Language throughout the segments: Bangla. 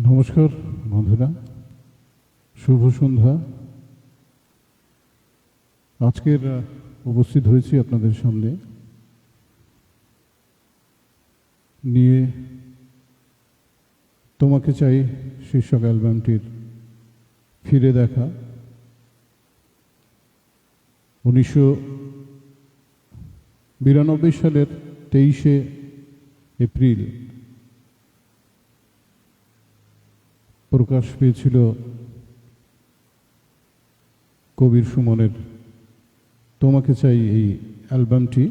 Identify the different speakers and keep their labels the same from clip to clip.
Speaker 1: নমস্কার বন্ধুরা, শুভ সন্ধ্যা। আজকের উপস্থিত হয়েছি আপনাদের সামনে নিয়ে তোমাকে চাই শীর্ষক অ্যালবামটির ফিরে দেখা। 1992 সালের 23শে এপ্রিল প্রকাশ পেয়েছিল কবির সুমনের তোমাকে চাই এই অ্যালবামটি।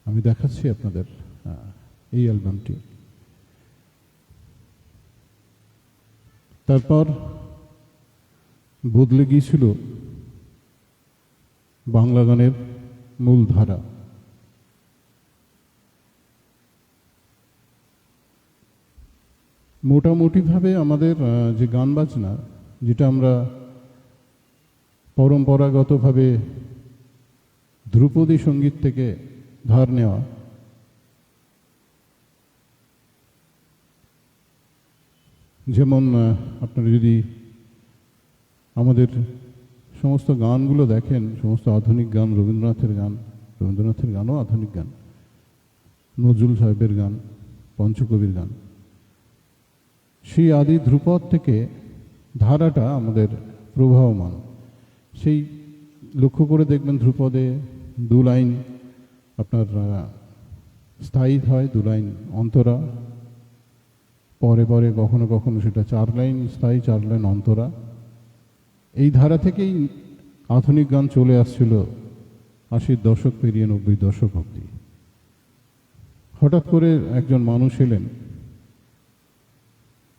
Speaker 1: আমি দেখাচ্ছি আপনাদের এই অ্যালবামটি। তারপর বদলে গিয়েছিল বাংলা গানের মূল ধারা। মোটামুটিভাবে আমাদের যে গান বাজনা, যেটা আমরা পরম্পরাগতভাবে ধ্রুপদী সঙ্গীত থেকে ধার নেওয়া, যেমন আপনারা যদি আমাদের সমস্ত গানগুলো দেখেন, সমস্ত আধুনিক গান, রবীন্দ্রনাথের গানও আধুনিক গান, নজরুল সাহেবের গান, পঞ্চকবির গান, সেই আদি ধ্রুপদ থেকে ধারাটা আমাদের প্রবাহমান। সেই লক্ষ্য করে দেখবেন ধ্রুপদে 2 লাইন আপনার স্থায়ী হয়, 2 লাইন অন্তরা, পরে পরে কখনো কখনো সেটা 4 লাইন স্থায়ী, 4 লাইন অন্তরা। এই ধারা থেকেই আধুনিক গান চলে আসছিল 80-র দশক পেরিয়ে 90-র দশক অবধি। হঠাৎ করে একজন মানুষ এলেন,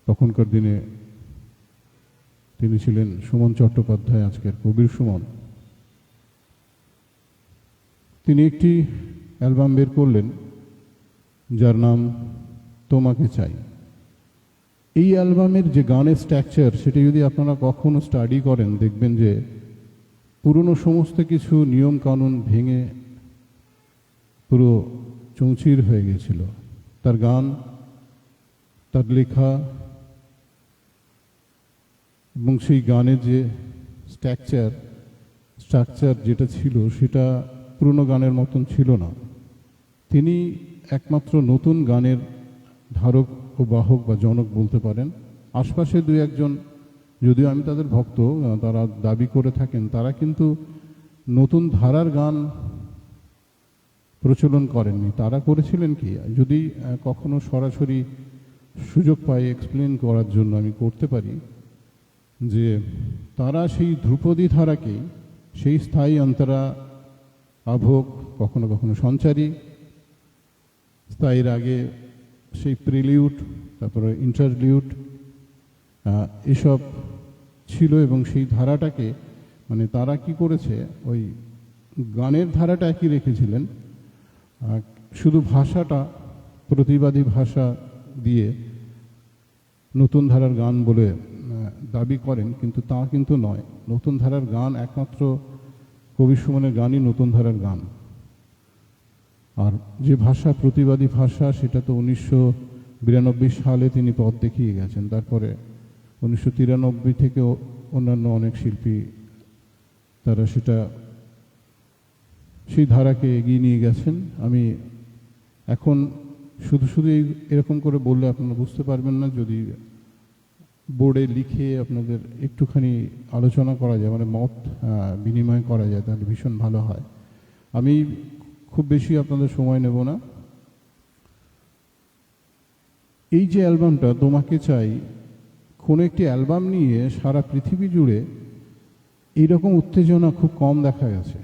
Speaker 1: তখনকার দিনে তিনি ছিলেন সুমন চট্টোপাধ্যায়, আজকের কবির সুমন। তিনি একটি অ্যালবাম বের করলেন যার নাম তোমাকে চাই। এই অ্যালবামের যে গানের স্ট্রাকচার, সেটা যদি আপনারা কখনো স্টাডি করেন, দেখবেন যে পুরনো সমস্ত কিছু নিয়ম কানুন ভেঙে পুরো চৌচির হয়ে গেছিল। তার গান, তার লেখা এবং সেই গানের যে স্ট্রাকচার যেটা ছিল, সেটা পুরনো গানের মতন ছিল না। তিনি একমাত্র নতুন গানের ধারক ও বাহক বা জনক বলতে পারেন। আশপাশে 2-1 যদিও আমি তাদের ভক্ত, তারা দাবি করে থাকেন, তারা কিন্তু নতুন ধারার গান প্রচলন করেননি। তারা করেছিলেন কি, যদি কখনো সরাসরি সুযোগ পাই এক্সপ্লেন করার জন্য, আমি করতে পারি, যে তারা সেই ধ্রুপদী ধারাকেই, সেই স্থায়ী অন্তরা, আভোগ, কখনো কখনো সঞ্চারী, স্থায়ীর আগে সেই প্রিলিউড, তারপরে ইন্টারলিউড, এসব ছিল। এবং সেই ধারাটাকে মানে তারা কি করেছে, ওই গানের ধারাটা একই রেখেছিলেন, শুধু ভাষাটা প্রতিবাদী ভাষা দিয়ে নতুন ধারার গান বলে দাবি করেন, কিন্তু তা কিন্তু নয়। নতুন ধারার গান একমাত্র কবি সুমনের গানই নতুন ধারার গান। আর যে ভাষা প্রতিবাদী ভাষা, সেটা তো 1992 সালে তিনি পথ দেখিয়ে গেছেন। তারপরে 1993 থেকে অন্যান্য অনেক শিল্পী তারা সেই ধারাকে এগিয়ে নিয়ে গেছেন। আমি এখন শুধু এরকম করে বললে আপনারা বুঝতে পারবেন না। যদি বোর্ডে লিখে আপনাদের একটুখানি আলোচনা করা যায়, মানে মত বিনিময় করা যায়, তাহলে ভীষণ ভালো হয়। আমি খুব বেশি আপনাদের সময় নেব না। এই যে অ্যালবামটা তোমাকে চাই, কোনো একটি অ্যালবাম নিয়ে সারা পৃথিবী জুড়ে এইরকম উত্তেজনা খুব কম দেখা গেছে।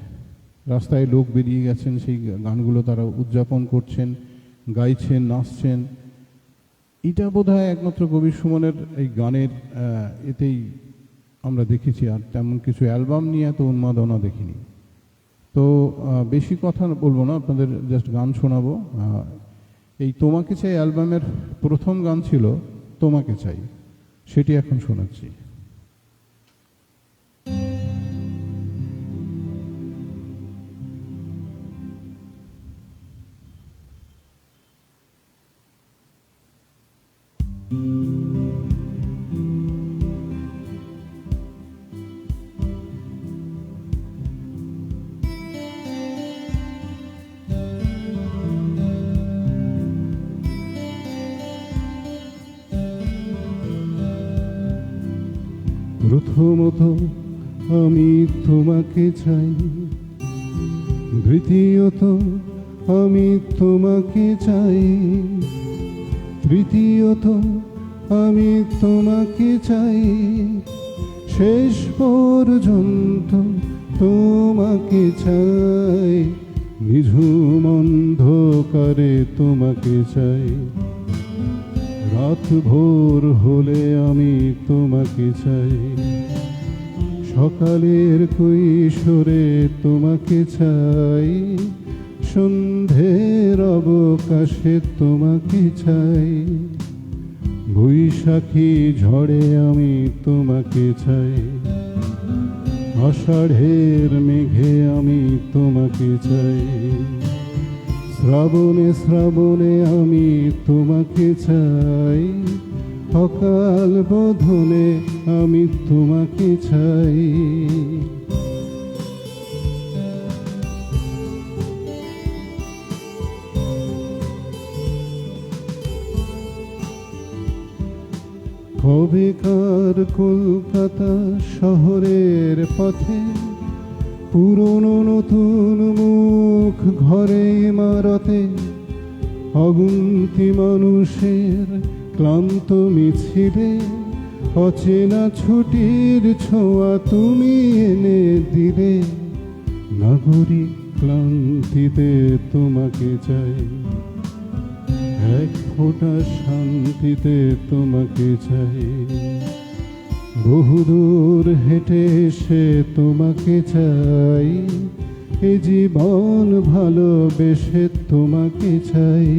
Speaker 1: রাস্তায় লোক বেরিয়ে গেছেন, সেই গানগুলো তারা উদযাপন করছেন, গাইছেন, নাচছেন। এটা বোধহয় একমাত্র কবির সুমনের এই গানের এতেই আমরা দেখেছি। আর তেমন কিছু অ্যালবাম নিয়ে এত উন্মাদনা দেখিনি। তো বেশি কথা বলবো না, আপনাদের জাস্ট গান শোনাবো। এই তোমাকে চাই অ্যালবামের প্রথম গান ছিল তোমাকে চাই, সেটি এখন শোনাচ্ছি। প্রথমত আমি তোমাকে চাই, দ্বিতীয়ত আমি তোমাকে চাই, তৃতীয়ত আমি তোমাকে চাই, শেষ পর্যন্ত তোমাকে চাই, নিঝুম অন্ধকারে তোমাকে চাই, রাত ভোর হলে আমি তোমাকে চাই, সকালের কৈশোরে তোমাকে চাই, সন্ধ্যের অবকাশে তোমাকে চাই, বৈশাখী ঝড়ে আমি তোমাকে চাই, আষাঢ়ের মেঘে আমি তোমাকে চাই, শ্রাবণে শ্রাবণে আমি তোমাকে চাই, অকাল বোধনে আমি তোমাকে চাই। কবেকার কলকাতা শহরের পথে পুরনো নতুন মুখ ঘরে ইমারতে, অগুন্তি মানুষের ক্লান্ত মিছিলে, অচেনা ছুটির ছোঁয়া তুমি এনে দিলে, নাগরিক ক্লান্তিতে তোমাকে চাই, এক ফোঁটা শান্তিতে তোমাকে চাই, বহুদূর হেঁটে এসে তোমাকে চাই, এ জীবন ভালোবেসে তোমাকে চাই।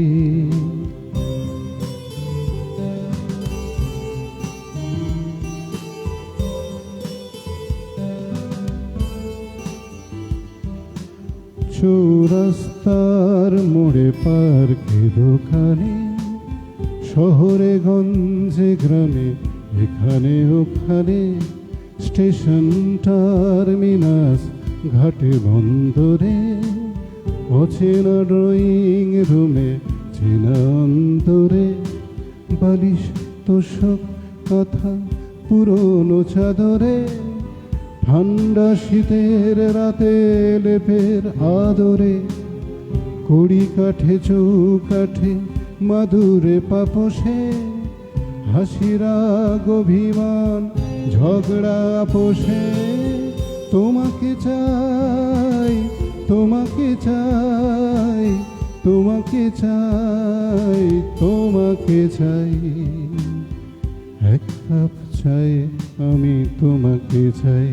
Speaker 1: চৌরাস্তার মোড়ে পার্কে দোকানে, শহরে গঞ্জে গ্রামে এখানে ওখানে, স্টেশন টার্মিনাস ঘাটে বন্দরে, অচেনা ড্রয়িং রুমে চেনা অন্তরে, বালিশ তোষক কথা পুরনো চাদরে, ঠান্ডা শীতের রাতে লেপের আদরে, কড়ি কাঠে চৌকাঠে মাদুরে পাপোষে, হাসিরা অভিমান ঝগড়া আপোষে, তোমাকে চাই, তোমাকে চাই, তোমাকে চাই, তোমাকে চাই, এক কাপ চাই আমি তোমাকে চাই,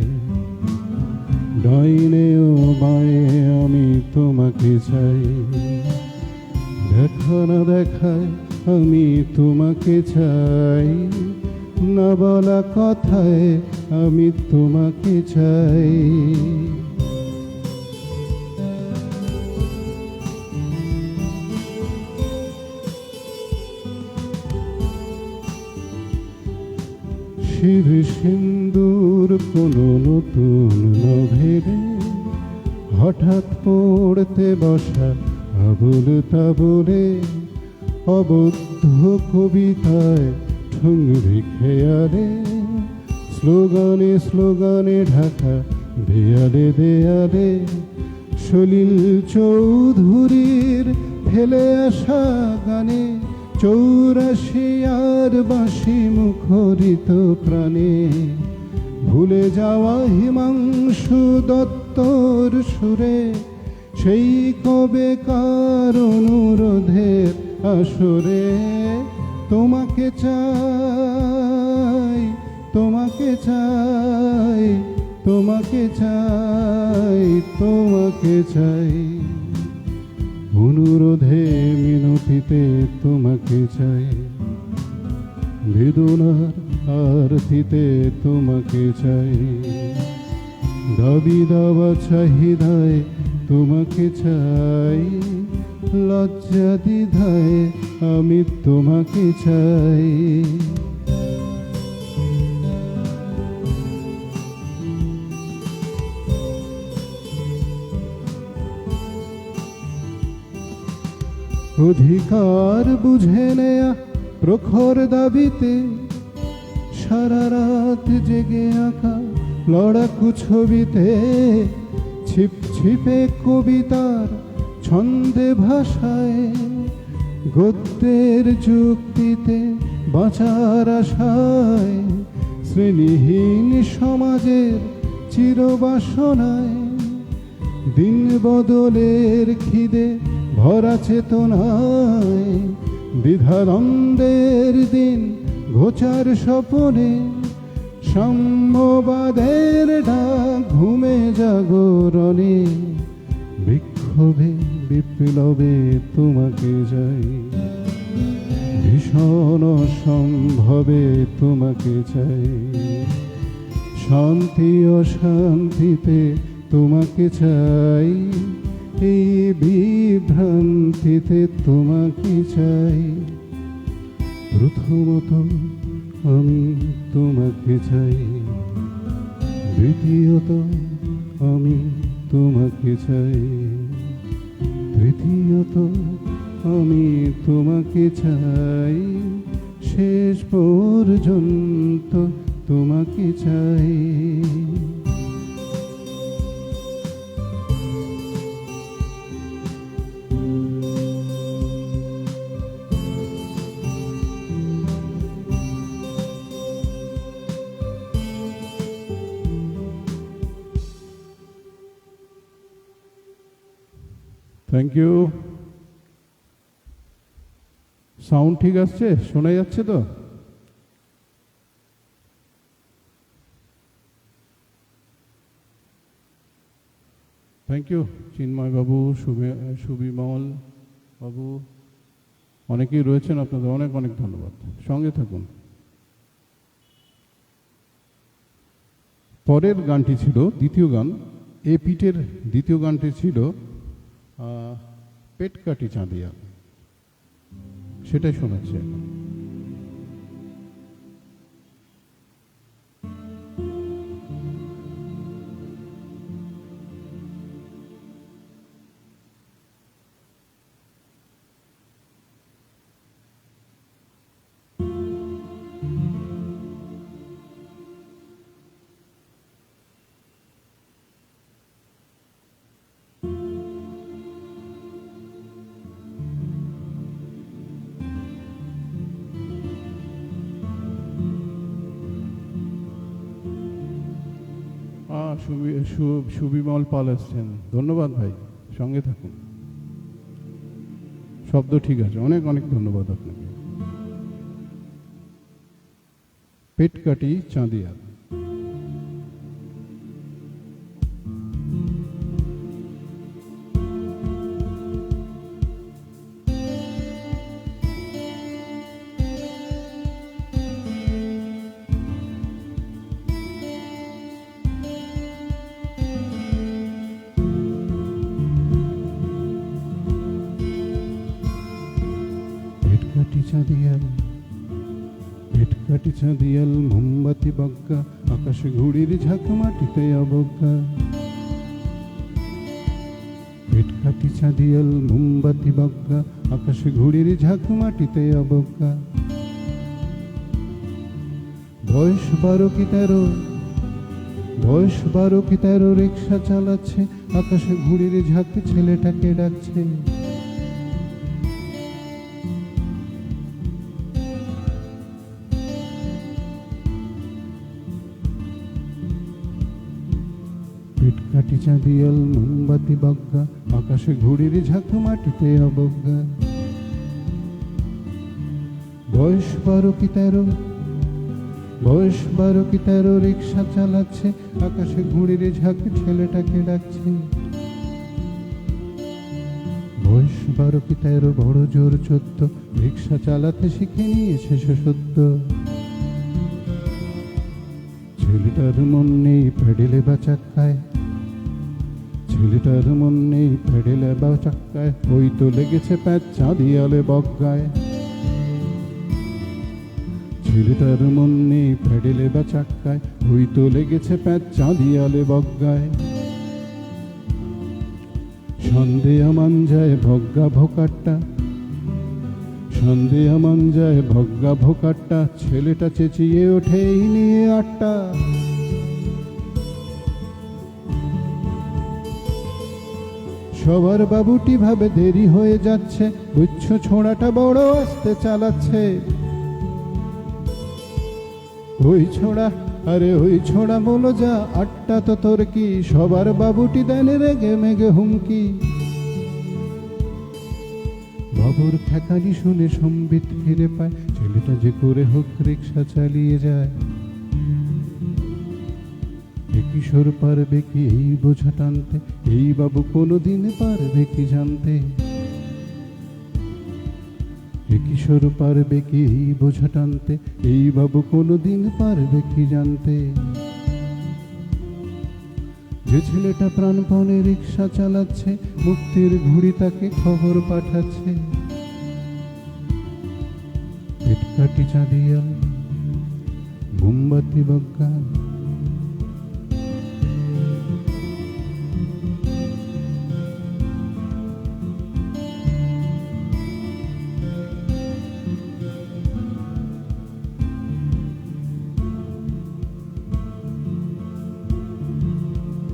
Speaker 1: ডাইনে ও বাঁয়ে আমি তোমাকে চাই, দেখা না দেখায় আমি তোমাকে চাই, না বলা কথায় আমি তোমাকে চাই। শির সিন্দুর কোনো নতুন নভেলে, হঠাৎ পড়তে বসা আবুল তাবুলে, অবদ্ধ কবিতায় ঠুংরি খেয়ালে, স্লোগানে স্লোগানে ঢাকা দেয়ালে দেয়ালে, সলিল চৌধুরীর ফেলে আসা গানে, 84 আর বাঁশি মুখরিত প্রাণে, ভুলে যাওয়া হিমাংশু দত্তর সুরে, সেই কবে কার অনুরোধের আসরে, তোমাকে চাই, তোমাকে চাই, তোমাকে চাই, তোমাকে চাই, অনুরোধে মিনতিতে তোমাকে চাই, বেদনার আরতিতে তোমাকে চাই, দাবি দাওয়া চাহিদায় তোমাকে চাই, লজ্জা দ্বিধায় আমি তোমাকে চাই। অধিকার বুঝে নেয়া প্রখর দাবিতে, সারা রাত জেগে আঁকা লড়াকু ছবিতে ছিপ ছিপে কবিতার ছন্দে ভাষায় গদ্যের যুক্তিতে বাঁচার আশায় শ্রেণীহীন সমাজের চিরবাসনায় দিন বদলের খিদে ভরা চেতনায় দ্বিধাদ্বন্দ্বের দিন ঘোচার স্বপনে সাম্যবাদের ডাক ঘুমে জাগরণে বিক্ষোভে বিপ্লবে তোমাকে চাই ভীষণ অসম্ভবে তোমাকে চাই শান্তি অশান্তিতে তোমাকে চাই এই বিভ্রান্তিতে তোমাকে চাই প্রথমত আমি তোমাকে চাই দ্বিতীয়ত আমি তোমাকে চাই তৃতীয়ত আমি তোমাকে চাই শেষ পর্যন্ত তোমাকে চাই থ্যাংক ইউ সাউন্ড ঠিক আসছে শোনা যাচ্ছে তো থ্যাংক ইউ চিন্ময় বাবু সুবিমল বাবু অনেকেই রয়েছেন আপনাদের অনেক অনেক ধন্যবাদ সঙ্গে থাকুন পরের গানটি ছিল দ্বিতীয় গান এ পিটের দ্বিতীয় গানটি ছিল পেট কাটি চাঁদিয়া সেটাই শোনাচ্ছি এখন সুবিমল পাল আসছেন ধন্যবাদ ভাই সঙ্গে থাকুন শব্দ ঠিক আছে অনেক অনেক ধন্যবাদ আপনাকে পেট কাটি চাঁদিয়া পেট কাটি চাঁদিয়াল মোমবাতি বজ্ঞা আকাশে ঘুড়ির ঝাঁক মাটিতে অবজ্ঞা পেট কাটি চাঁদিয়াল মোমবাতি বজ্ঞা আকাশে ঘুড়ির ঝাঁক মাটিতে অবজ্ঞা বয়স 12 কি 13 রিক্সা চালাচ্ছে আকাশে ঘুড়ির ঝাঁক ছেলেটাকে ডাকছে কাটি চাঁদিয়াল মোমবাতি বজ্ঞা আকাশে ঘুড়ির ঝাঁক মাটিতে অবজ্ঞা বয়স 12 কি 13 রিক্সা চালাচ্ছে আকাশে ঘুড়ির ঝাঁক ছেলেটাকে ডাকছে বয়স 12 কি 13 বড় জোর 14 রিক্সা চালাতে শিখে নিয়েছে সত্য ছেলেটার মন নেই পেডেলে বা চাক্কায় ছেলেটার মন নেই পেডেলে বা চাক্কায় ওই তো লেগেছে প্যাচ চাঁদিয়ালে বজ্ঞায় ছেলেটার মন নেই পেডেলে বা চাক্কায় ওই তো লেগেছে প্যাচ চাঁদিয়ালে বজ্ঞায় সন্দেয়া মাঞ্জায় ভজ্ঞা ভোকাট্টা সন্ধ্যা মান যায় ভগ্গা ভোকাট্টা, ছেলেটা চেঁচিয়ে ওঠে এই নিয়ে আটটা। সবার বাবুটি ভাবে দেরি হয়ে যাচ্ছে, গুচ্ছ ছোঁড়াটা বড় আস্তে চালাচ্ছে। ওই ছোড়া, আরে ওই ছোড়া বলো যা, আটটা তো তোর কি? সবার বাবুটি দেন রেগে মেগে হুমকি। বাবুর ঠেকানি শুনে সম্বিত ফিরে পায়, ছেলেটা যে করে হোক রিক্সা চালিয়ে যায়। এ কিশোর পারবে কি এই বোঝা টানতে, এই বাবু কোনোদিন পারবে কি জানতে? এ কিশোর পারবে কি এই বোঝা টানতে, এই বাবু কোনোদিন পারবে কি জানতে? যে ছেলেটা প্রাণপণে রিক্সা চালাচ্ছে, মুক্তির ঘুড়ি তাকে খবর পাঠাচ্ছে। পেটকাটি চাঁদিয়াল মোমবাতি বজ্ঞা,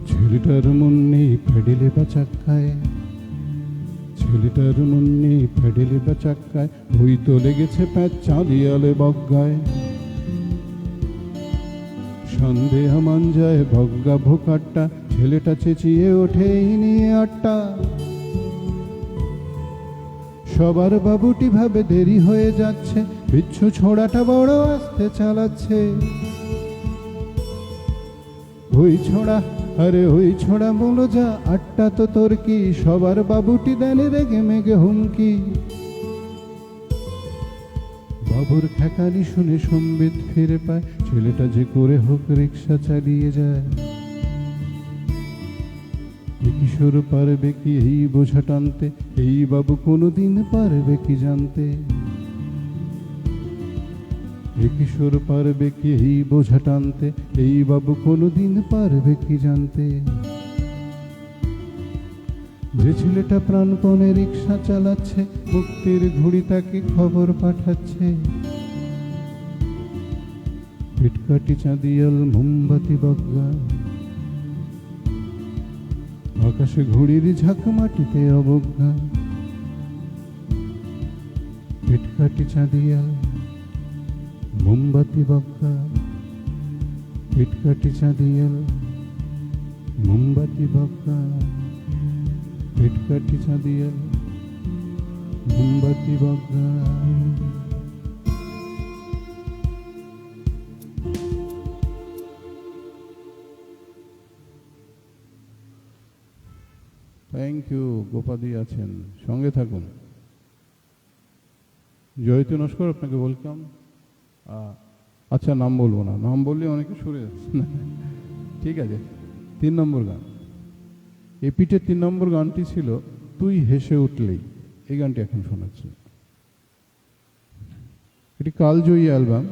Speaker 1: ছেলেটার মন নেই ফেডেলে বা চাক্কায়, ছেলেটার মন নেই ফেডেলে বা চাক্কায়, ওই তো লেগেছে প্যাঁচ চাঁদিয়ালে বজ্ঞায়। সন্দেহা মান যায় ভগ্গা ভোকাট্টা, ছেলেটা চেঁচিয়ে ওঠে এই নিয়ে আটটা। সবার বাবুটি ভাবে দেরি হয়ে যাচ্ছে, বিচ্ছু ছোড়াটা বড় আস্তে চালাচ্ছে। ওই ছোড়া, আরে ওই ছোড়া বলো যা, আটটা তো তোর কি? সবার বাবুটি দেন রেগে মেগে হুমকি। বাবুর ঠেকানি শুনে সম্বিত ফিরে পায়, ছেলেটা যে করে হোক রিক্সা চালিয়ে যায়। এ কিশোর পারবে কি এই বোঝা টানতে, এই বাবু কোনোদিন পারবে কি জানতে? এ কিশোর পারবে কি এই বোঝা টানতে, এই বাবু কোনোদিন পারবে কি জানতে? যে ছেলেটা প্রাণপণে রিক্সা চালাচ্ছে, মুক্তির ঘুড়ি তাকে খবর পাঠাচ্ছে। পিটকাটি চাঁদিয়াল মোমবাতি বজ্ঞা, আকাশে ঘুড়ির ঝাঁক মাটিতে অবজ্ঞা। পিটকাটি চাঁদিয়াল মোমবাতি বজ্ঞা, পিটকাটি চাঁদিয়াল মোমবাতি বজ্ঞা, পিটকাটি চাঁদিয়াল মোমবাতি বজ্ঞা। Thank you. গোপাদি আছেন, সঙ্গে থাকুন। জয়তু নস্কর, আপনাকে ওয়েলকাম। আচ্ছা, নাম বলবো না, নাম বললে অনেকে সরে যাচ্ছে না। ঠিক আছে, 3 নম্বর গান। এপিটের 3 নম্বর গানটি ছিল তুই হেসে উঠলেই। এই গানটি এখন শোনাচ্ছি। এটি কালজয়ী অ্যালবাম।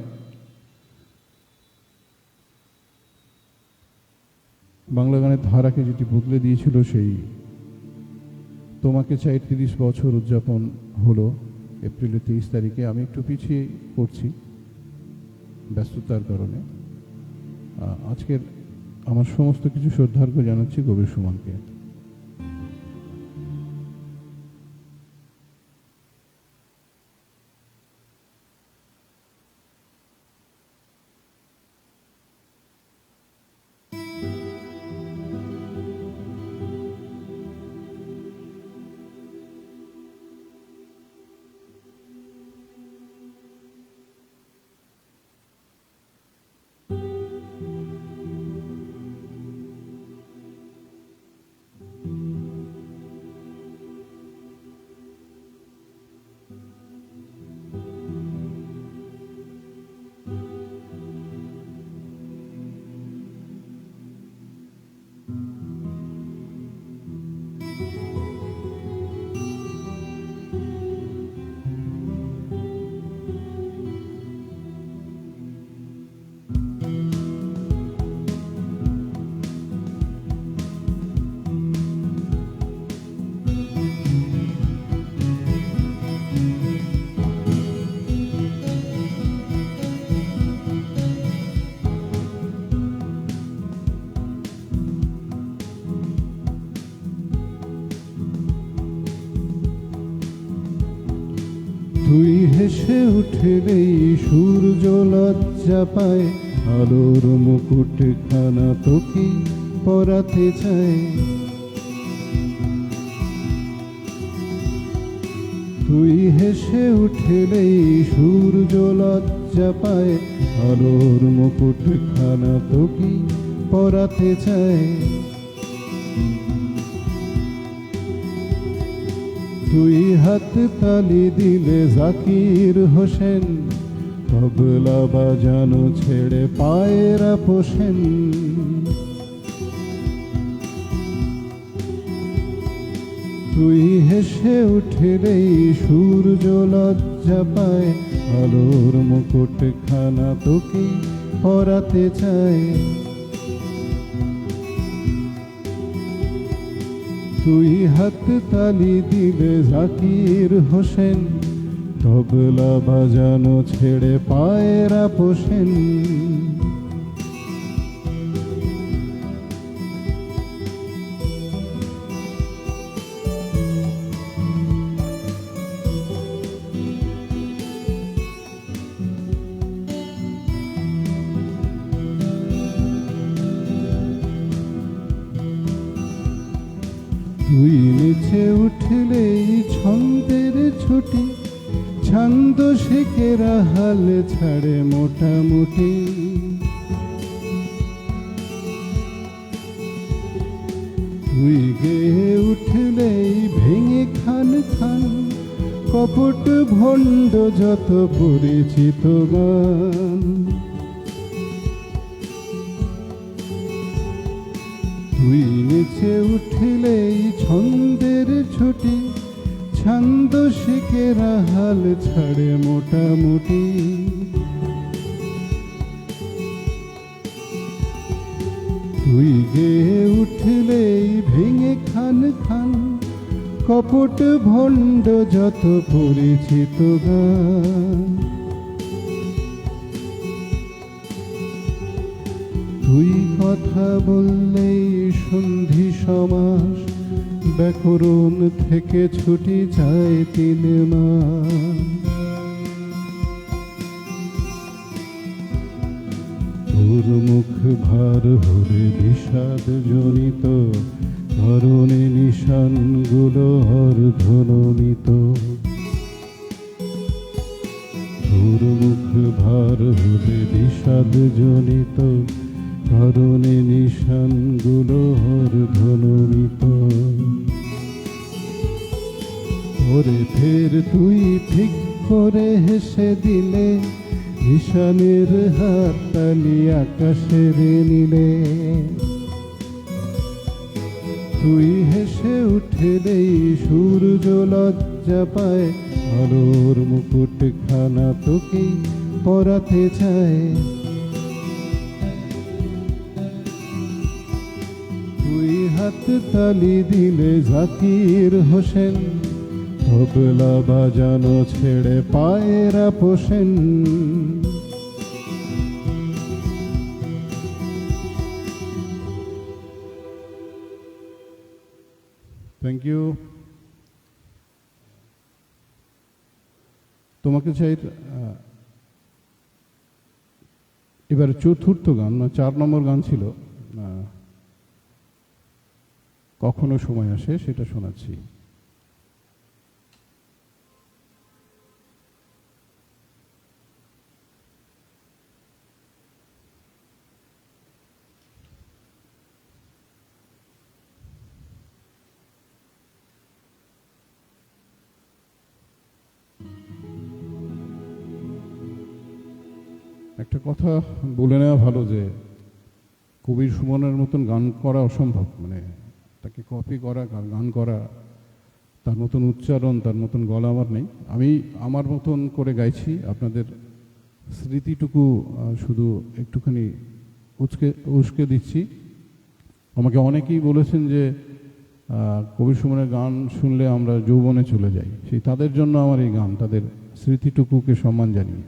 Speaker 1: বাংলা গানের ধারাকে যেটি বদলে দিয়েছিল, সেই তোমাকে চাই 30 বছর উদযাপন হলো এপ্রিলের 23 তারিখে। আমি একটু পিছিয়ে পড়ছি ব্যস্ততার কারণে। আজকের আমার সমস্ত কিছু শ্রদ্ধার্ঘ্য জানাচ্ছি গভীর সুমনকে। তুই হেসে উঠলেই সূর্য লজ্জা পায়, আলোর মুকুট খানা তোকে পরাতে চায়। তুই হেসে উঠলেই সূর্য লজ্জা পায়, আলোর মুকুট খানা তোকে পরাতে চায়। তুই হাত তালি দিলে জাকির হোসেন, তবলা বাজানো ছেড়ে পায়রা পোষেন। তুই হেসে উঠলেই সূর্য লজ্জা পায়, আলোর মুকুট খানা তোকে পরাতে চায়। তুই হাত তালি দিলে জাকির হোসেন, তবলা বাজানো ছেড়ে পায়রা পোষেন। তুই নেচে উঠলেই ছন্দের ছুটি, ছন্দ শেখেরা হাল ছাড়ে মোটামুটি। তুই গেয়ে উঠলেই ভেঙে খান খান, কপট ভণ্ড যত পরিচিত গান। তুই নেচে উঠলেই ছন্দের ছুটি, ছন্দ শেখেরা হাল ছাড়ে মোটামুটি। তুই গেয়ে উঠলেই ভেঙে খান খান, কপট ভণ্ড যত পরিচিত গান। তুই কথা বললেই সন্ধি সমাস, ব্যাকরণ থেকে ছুটি যায় 3 মাস। তোর মুখ ভার হলে বিষাদ জনিত, ধরনে নিশানগুলো অর্ধনমিত। তোর মুখ ভার হলে বিষাদ জনিত, ধরনে নিশানগুলো অর্ধনমিত। ওরে ফের তুই ঠিক করে হেসে দিলে, নিশানের হাত তালি আকাশের নীলে। তুই হেসে উঠলেই সূর্য লজ্জা পায়, আলোর মুকুট খানা তোকে পরাতে চায়। তুই হাত তালি দিলে জাকির হোসেন, তবলা বাজানো ছেড়ে পায়রা পোষেন। Thank you. তোমাকে চাই এবার চতুর্থ গান, 4 নম্বর গান ছিল, কখনো সময় আসে, সেটা শোনাচ্ছি। একটা কথা বলে নেওয়া ভালো যে কবির সুমনের মতন গান করা অসম্ভব, মানে তাকে কপি করা, গান করা, তার মতন উচ্চারণ, তার মতন গলা আমার নেই। আমি আমার মতন করে গাইছি, আপনাদের স্মৃতিটুকু শুধু একটুখানি উস্কে দিচ্ছি। আমাকে অনেকেই বলেছেন যে কবির সুমনের গান শুনলে আমরা যৌবনে চলে যাই, সেই তাদের জন্য আমার এই গান, তাদের স্মৃতিটুকুকে সম্মান জানিয়ে।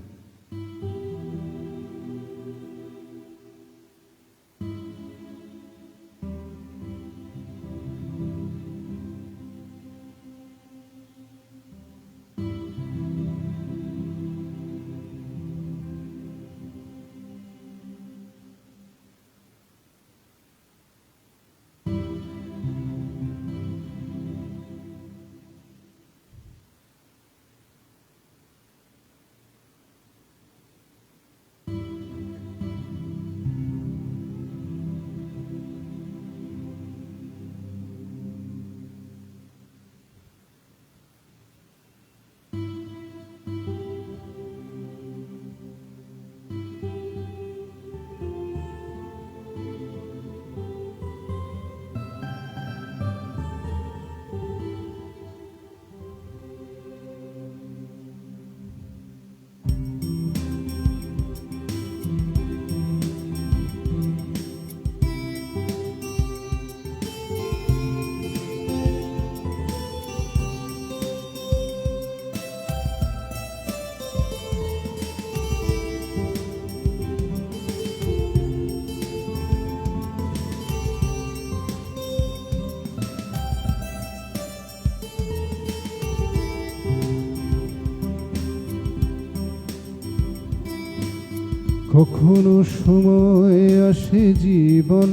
Speaker 1: কখনো সময় আসে জীবন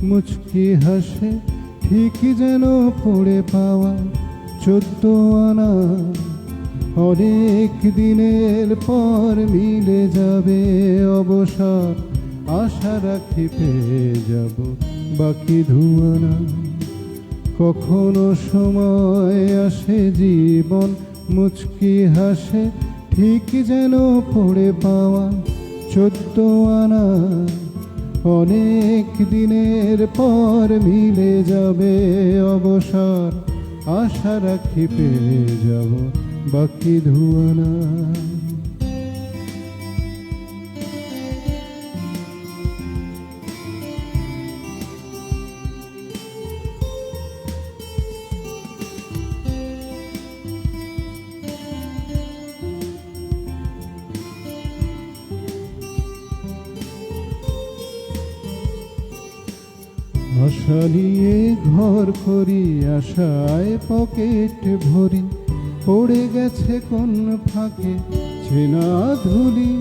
Speaker 1: মুচকি হাসে, ঠিক যেন পড়ে পাওয়া 14 আনা। অনেক দিনের পর মিলে যাবে অবসর, আশা রাখি পেয়ে যাব বাকি ধুয়ানা। কখনো সময় আসে জীবন মুচকি হাসে, ঠিক যেন পড়ে পাওয়া 14 আনা। অনেক দিনের পর মিলে যাবে অবসর, আশা রাখি পেয়ে যাব বাকি ধুয়ানা। আশা নিয়ে ঘর করি, আশায় পকেট ভরি, পড়ে গেছে কোন ফাঁকে চেনা ধুলি।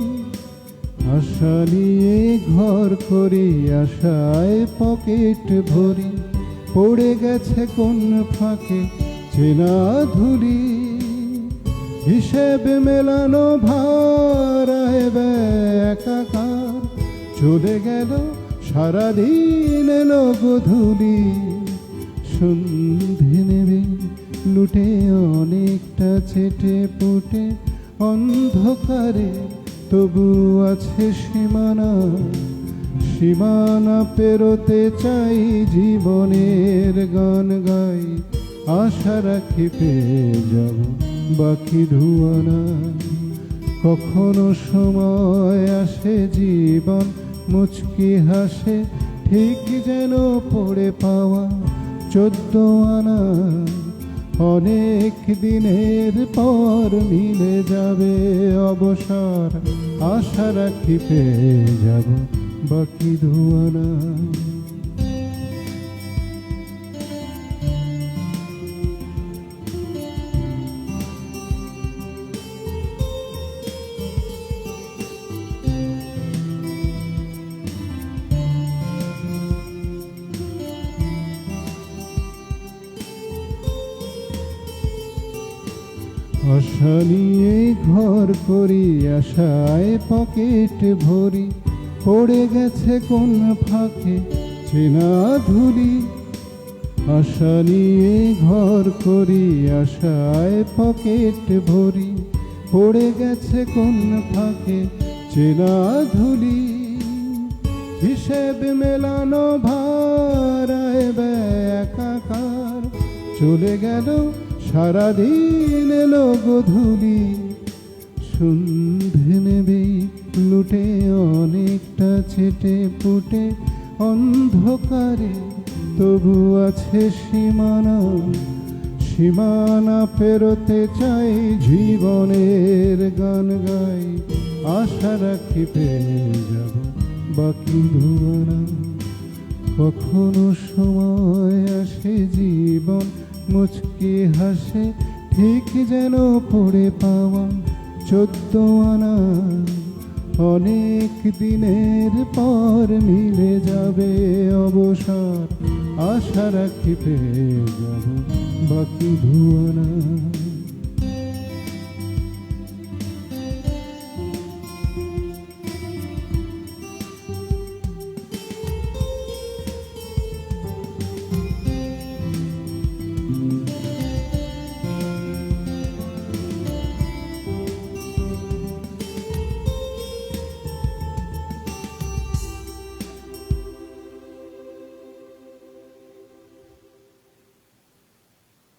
Speaker 1: আশা নিয়ে ঘর করি, আশায় পকেট ভরি, পড়ে গেছে কোন ফাঁকে চেনা ধুলি। হিসেব মেলানো ভার একাকার, চলে গেল সারাদিন এলো গধূলি। সন্ধে নেবে লুটে অনেকটা চেটে পুটে, অন্ধকারে তবু আছে সীমানা। সীমানা পেরোতে চাই, জীবনের গান গাই, আশা রাখি পেয়ে যাব বাকি ধুয়ানা। কখনো সময় আসে জীবন মুচকি হাসে, ঠিক যেন পড়ে পাওয়া 14 আনা। অনেক দিনের পর মিলে যাবে অবসর, আশা রাখি পেয়ে যাব বাকি ধুয়ানা। আশা নিয়ে ঘর করি, আশায় পকেট ভরি, পড়ে গেছে কোন ফাঁকে চেনা ধুলি। আশা নিয়ে ঘর করি, আশায় পকেট ভরি, পড়ে গেছে কোন ফাঁকে চেনা ধুলি। হিসেব মেলানো ভার একাকার, চলে গেল সারাদিন এলো গধূলি। সন্ধে নেবে লুটে অনেকটা চেটে পুটে, অন্ধকারে তবু আছে সীমানা। সীমানা পেরোতে চাই, জীবনের গান গাই, আশা রাখি পেয়ে যাব বাকি ধুয়ানা। কখনো সময় আসে জীবন মুচকি হাসে, ঠিক যেন পড়ে পাওয়া 14 আনা। অনেক দিনের পর মিলে যাবে অবসর, আশা রাখি পেয়ে যাব বাকি ধুয়ানা।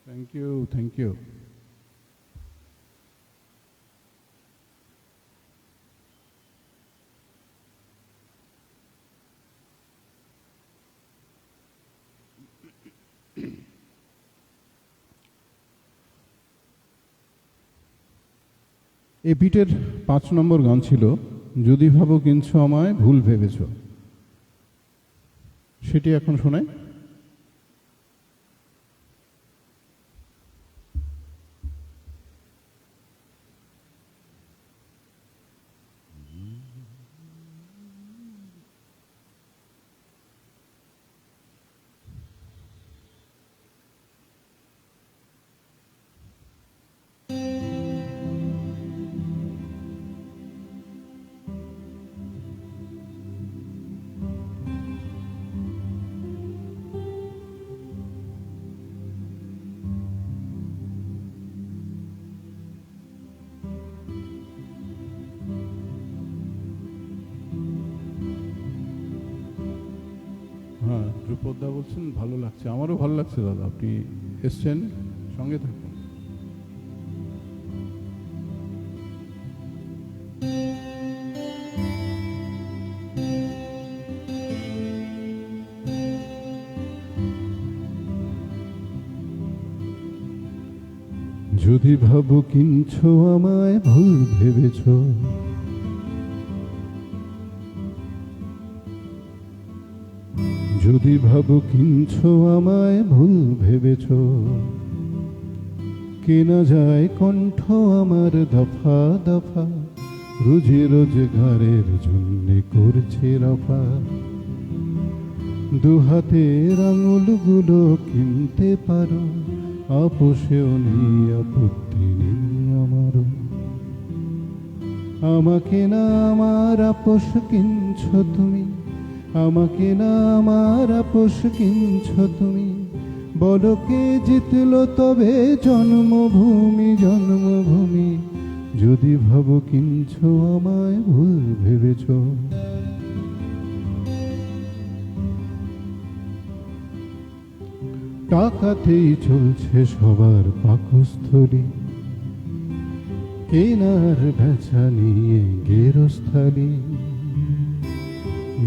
Speaker 1: Thank you, thank you. এই বিটের 5 নম্বর গান ছিল যদি ভাবো কিনছো আমায় ভুল ভেবেছ। সেটি এখন শোনাই। পদ্মা বলছেন ভালো লাগছে, আমারও ভালো লাগছে দাদা, আপনি এসছেন, সঙ্গে থাকুন। যদি ভাবো কিনছো আমায় ভুল ভেবেছ, যদি ভাবো কিনছো আমায় ভুল ভেবেছ, কেনা যায় কণ্ঠ আমার দফা দফা, রোজে রোজগারের জন্যে করছে রফা। দুহাতের আঙুলগুলো কিনতে পারো, আপোষেও নেই আপত্তি নেই আমারও। আমাকে না আমার আপোষ কিনছ তুমি, আমাকে না আমার আপোষ কিনছ তুমি, বলো কে জিতলো তবে জন্মভূমি জন্মভূমি। যদি ভাবো কিনছ আমায় ভুল ভেবেছ। টাকাতেই চলছে সবার পাকস্থলী, কেনার বেচা নিয়ে গেরস্থালি।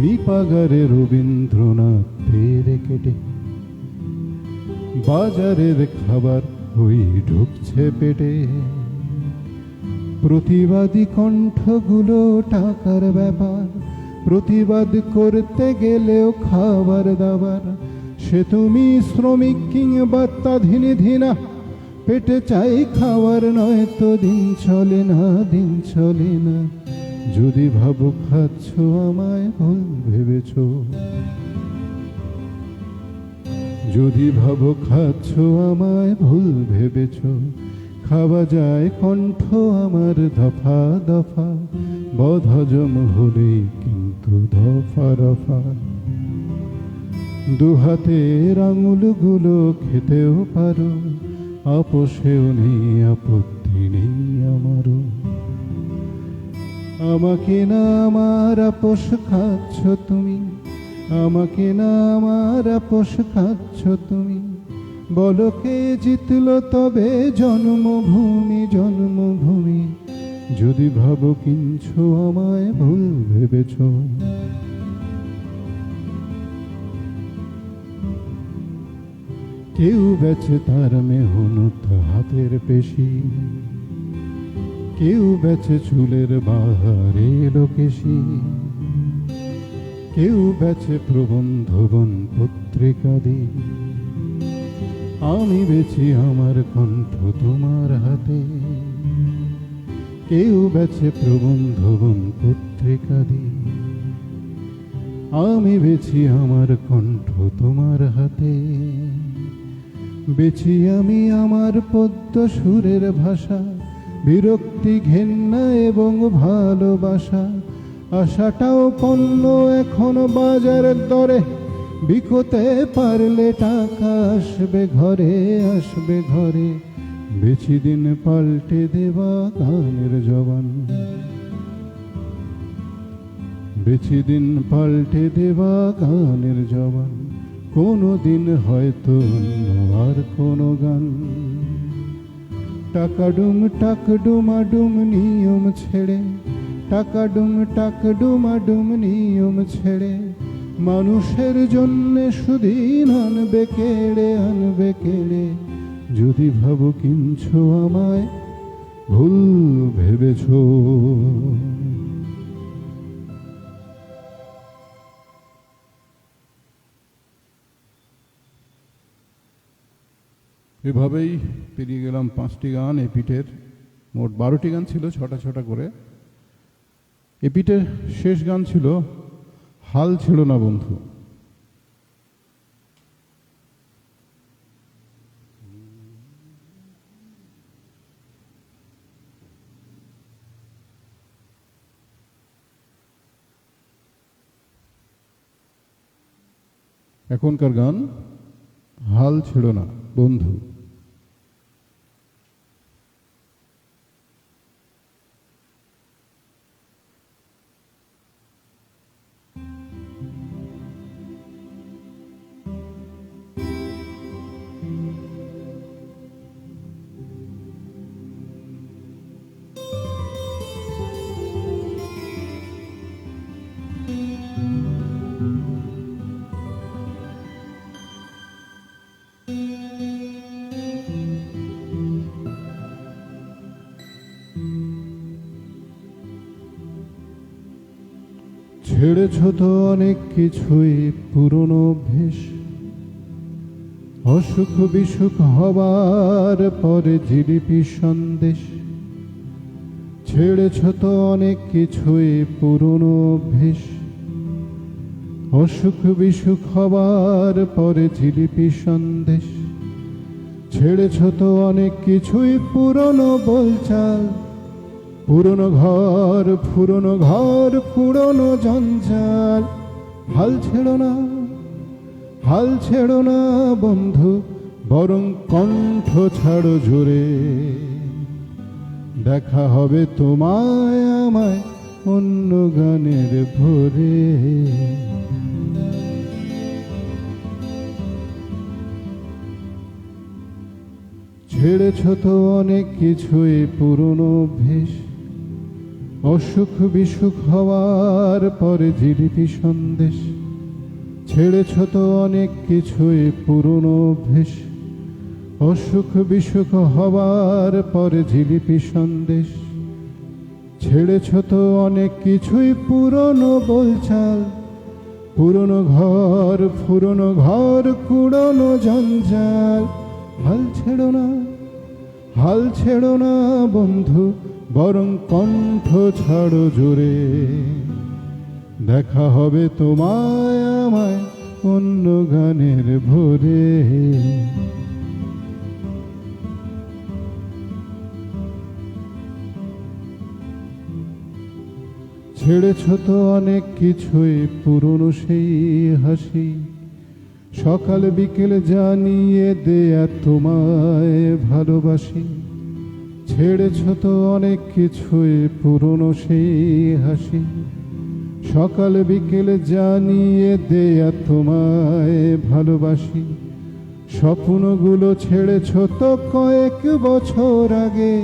Speaker 1: নিপাগারে রবীন্দ্রনাথ তেরে কেটে, বাজারের খাবার ওই ঢুকছে পেটে। প্রতিবাদী কণ্ঠগুলো টাকার ব্যাপার, প্রতিবাদ করতে গেলেও খাবার দাবার। সে তুমি শ্রমিক কিংবা তাধিনীধীনা, পেটে চাই খাওয়ার নয় তো দিন চলে না, দিন চলে না। যদি ভাবো খাচ্ছ আমায় ভুল ভেবেছ, যদি ভাবো খাচ্ছ আমায় ভুল ভেবেছ। খাওয়া যায় কণ্ঠ আমার দফা দফা, বদহজম হলেই কিন্তু দফা রফা। দুহাতের আঙুলগুলো খেতেও পারো, আপোষেও নেই আপত্তি নেই আমারও। আমাকে না আমার আপোষ খাচ্ছ তুমি, আমাকে না আমার আপোষ খাচ্ছ তুমি, বলো কে জিতলো তবে জন্মভূমি জন্মভূমি। যদি ভাবো কিনছো আমায় ভুল ভেবেছ। কেউ বেচে তার মেহনত হাতের পেশি, কেউ বেচে চুলের বাহারে লোকেশি, কেউ বেচে প্রবন্ধবন পত্রিকাদি। আমি বেচি আমার কণ্ঠ তোমার হাতে, কেউ বেচে প্রবন্ধবন পত্রিকাদি। আমি বেচি আমার কণ্ঠ তোমার হাতে, বেচি আমি আমার পদ্ম সুরের ভাষা। বিরক্তি ঘেন্না এবং ভালোবাসা, আশাটাও পণ্য এখন বাজারের দরে। বিকোতে পারলে টাকা আসবে ঘরে, আসবে ঘরে। বেশি দিন পাল্টে দেওয়া গানের জবান, বেশি দিন পাল্টে দেওয়া গানের জবান। কোনো দিন হয়তো অন্য আর কোনো গান। টাকাডুম টাক ডুমাডুম নিয়ম ছেড়ে, টাকাডুম টাক ডুমাডুম নিয়ম ছেড়ে। মানুষের জন্য সুদিন আনবে কেড়ে, আনবে কেড়ে। যদি ভাবো কিনছো আমায় ভুল ভেবেছো। এভাবেই পেরিয়ে গেলাম 5টি গান এপিটের। মোট 12টি গান ছিল, 6টা 6টা করে। এপিটের শেষ গান ছিল হাল ছিল না বন্ধু। এখনকার গান হাল ছিল না বন্ধু। ছেড়েছ তো অনেক কিছুই পুরনো অভ্যেস, অসুখ বিসুখ হবার পরে জিলিপি সন্দেশ। ছেড়েছ তো অনেক কিছুই পুরনো অভ্যেস, অসুখ বিসুখ হবার পরে জিলিপি সন্দেশ। ছেড়েছ তো অনেক কিছুই পুরনো বলচাল, পুরনো ঘর পুরনো জঞ্জাল। হাল ছেড়ো না, হাল ছেড়ো না বন্ধু, বরং কণ্ঠ ছাড়ো জোরে। দেখা হবে তোমায় আমায় অন্য গানের ভোরে। ছেড়েছ তো অনেক কিছুই পুরনো অভ্যেস, অসুখ বিসুখ হওয়ার পরে জিলিপি সন্দেশ। ছেড়েছ তো অনেক কিছুই পুরনো অভ্যেস, অসুখ বিসুখ হওয়ার পরে জিলিপি সন্দেশ। ছেড়েছ তো অনেক কিছুই পুরনো বলচাল, পুরনো ঘর পুরনো জঞ্জাল। হাল ছেড়ো না, হাল ছেড়ো না বন্ধু, বরং কণ্ঠ ছাড়ো জোরে। দেখা হবে তোমায় আমায় অন্য গানের ভোরে। ছেড়েছ তো অনেক কিছুই পুরনো সেই হাসি, সকাল বিকেল জানিয়ে দেয়া তোমায় ভালোবাসি। ছেড়েছ তো অনেক কিছুই পুরনো সেই হাসি, সকাল বিকেল জানিয়ে দেয়া তোমায় ভালোবাসি। স্বপ্নগুলো ছেড়েছ তো কয়েক বছর আগে,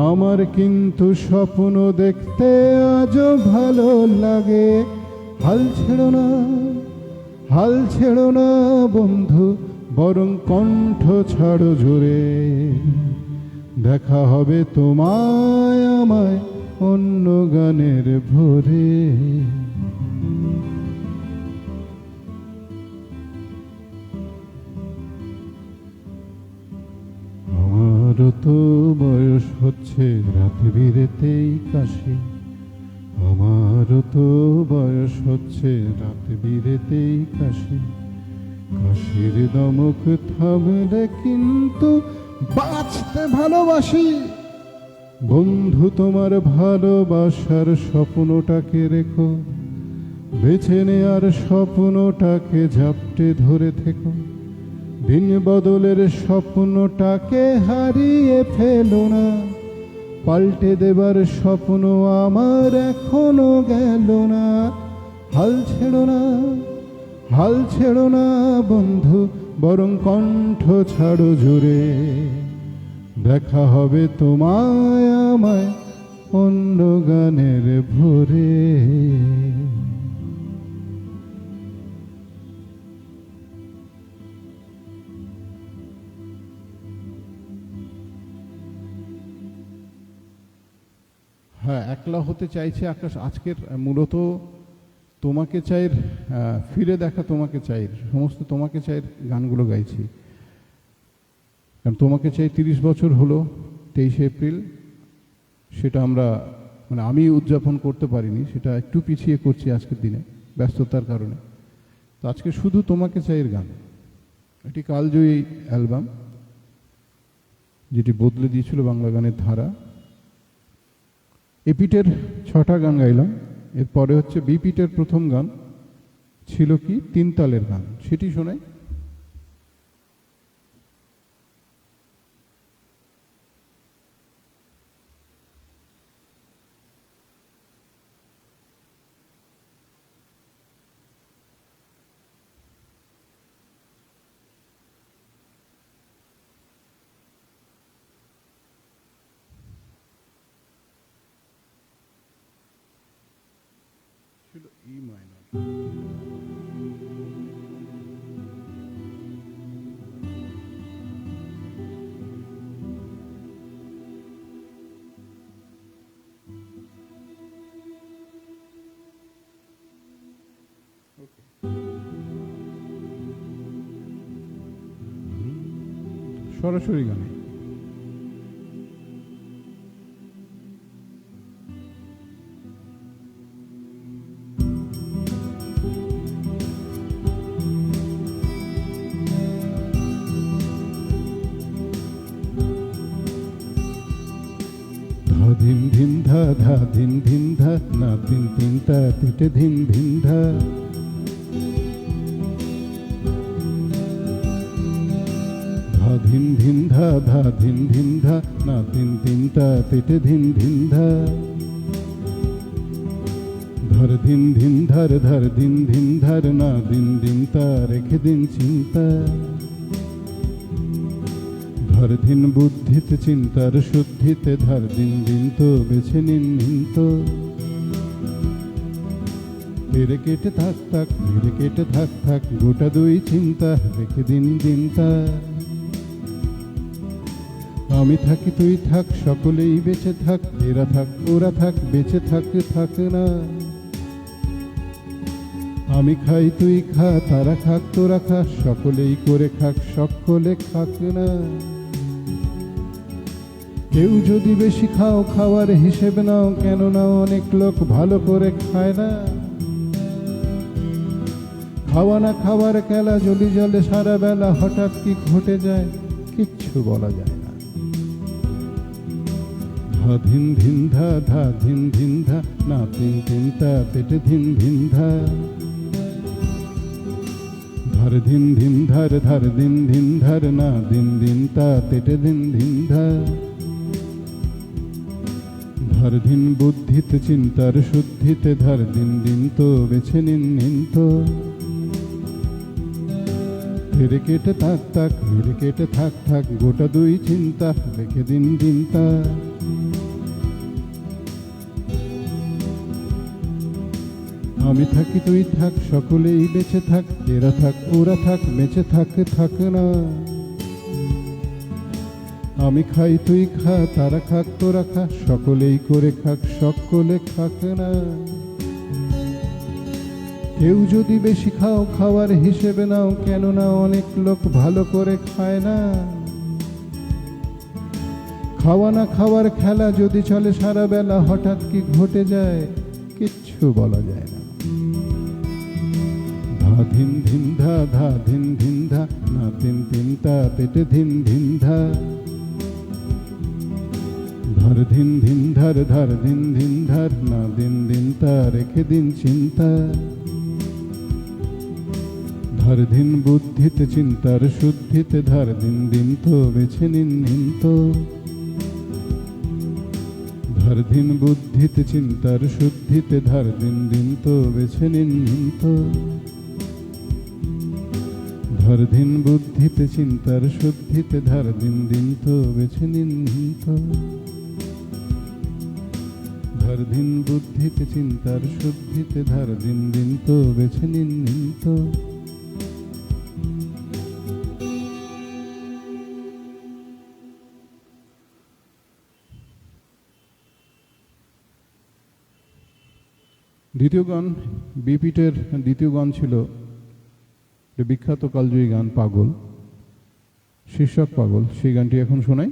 Speaker 1: আমার কিন্তু স্বপ্ন দেখতে আজও ভালো লাগে। হাল ছেড়ো না, হাল ছেড়ো না বন্ধু, বরং কণ্ঠ ছাড়ো জোরে। দেখা হবে তোমায় আমায় অন্য গানের ভোরে। আমারও তো বয়স হচ্ছে রাত বিরেতেই কাশি, আমারও তো বয়স হচ্ছে রাত বিরেতেই কাশি। কাশির দমক থামলে কিন্তু বাঁচতে ভালোবাসি। বন্ধু তোমার ভালোবাসার স্বপ্নটাকে রেখো, বেছে নেয়ার স্বপ্নটাকে ঝাপটে ধরে থেকো। দিন বদলের স্বপ্নটাকে হারিয়ে ফেলো না, পাল্টে দেবার স্বপ্ন আমার এখনো গেল না। হাল ছেড়ো না, হাল ছেড়ো না বন্ধু, বরং কণ্ঠ ছাড়ো জোরে। দেখা হবে তোমায় আমায় অন্য গানের ভোরে। হ্যাঁ, একলা হতে চাইছে আকাশ আজকের মূলত তোমাকে চাইয়ের ফিরে দেখা তোমাকে চাইয়ের সমস্ত তোমাকে চাইয়ের গানগুলো গাইছি। কারণ তোমাকে চাই 30 বছর হলো 23 এপ্রিল, সেটা আমরা মানে আমি উদযাপন করতে পারিনি, সেটা একটু পিছিয়ে করছি আজকের দিনে ব্যস্ততার কারণে। তো আজকে শুধু তোমাকে চাইয়ের গান, এটি কালজয়ী অ্যালবাম যেটি বদলে দিয়েছিল বাংলা গানের ধারা। এপিটের 6টা গান গাইলাম, এরপরে হচ্ছে বিপিটের প্রথম গান ছিল কি 3 তালের গান, সেটি শোনাই। ছিল ই মাইনর। সরাসরি গানে। ধিন ধিন ধা ধা ধিন ধিন ধা না তিন তিনটা তিটে ধিন ধিন ধা। ধা ধিন ধিন ধা ধা ধিন ধিন ধা না তিন তিনটা তিটে ধিন ধিন ধা। ধর ধিন ধিন ধর ধর দিন ধিন ধর না দিন দিন তা রেখে দিন চিন্তা। ধর ধিন বুদ্ধিতে চিন্তার শুদ্ধিতে ধর দিন দিন তো বেছে নিন নিন তো। তেরে কেটে থাক থাক মেরে কেটে থাক থাক গোটা দুই চিন্তা রেখে দিন দিনটা। আমি থাকি তুই থাক সকলেই বেঁচে থাক এরা থাক ওরা থাক বেঁচে থাক থাক না। আমি খাই তুই খা তারা খাক তোরা খা সকলেই করে খাক সকলে খাক না। কেউ যদি বেশি খাও খাওয়ার হিসেবে নাও কেননা অনেক লোক ভালো করে খায় না। খাওয়া না খাওয়ার খেলা জলি জলে সারা বেলা হঠাৎ কি ঘটে যায় কিচ্ছু বলা যায় না। ধা ধিন ধিন ধা ধা ধিন ধিন ধা না তিন তিনটা পেটে ধিন ধিন ধা। ধর ধিন ধিন ধর ধর দিন ধিন ধর না দিন দিন তা পেটে ধিন ধিন ধা। ধর ধিন বুদ্ধিতে চিন্তার শুদ্ধিতে ধর দিন দিন তো বেছে নিন নিন তো। ফেরে কেটে থাক থাক মেরে কেটে থাক থাক গোটা দুই চিন্তা রেখে দিন দিনটা। আমি থাকি তুই থাক সকলেই বেঁচে থাক এরা থাক ওরা থাক বেঁচে থাক থাক না। আমি খাই তুই খা তারা খাক তোরা খা সকলেই করে খাক সকলে খাক না। কেউ যদি বেশি খাও খাওয়ার হিসেবে নাও কেননা অনেক লোক ভালো করে খায় না। খাওয়া না খাওয়ার খেলা যদি চলে সারা বেলা হঠাৎ কি ঘটে যায় কিচ্ছু বলা যায় না। ধা ধিন ধিন ধা ধা ধিন ধিন ধা না তিন তিনটা পেটে ধিন ধিন ধা। ধর ধিন ধিন ধর ধর দিন ধিন ধর না দিন দিন তা রেখে দিন চিন্তা। ধর ধিন বুদ্ধিতে চিন্তার শুদ্ধিতে ধর দিন দিন তো বেছে নিন নিন তো। ধর ধিন বুদ্ধিতে চিন্তার শুদ্ধিতে ধর দিন দিন তো বেছে নিন নিন তো। ধর ধিন বুদ্ধিতে চিন্তার শুদ্ধিতে ধর দিন দিন তো বেছে নিন নিন তো। ধর ধিন বুদ্ধিতে চিন্তার শুদ্ধিতে ধর দিন দিন তো বেছে নিন নিন তো। দ্বিতীয় গান বিপিটের দ্বিতীয় গান ছিল বিখ্যাত কালজয়ী গান পাগল, শীর্ষক পাগল। সেই গানটি এখন শোনাই।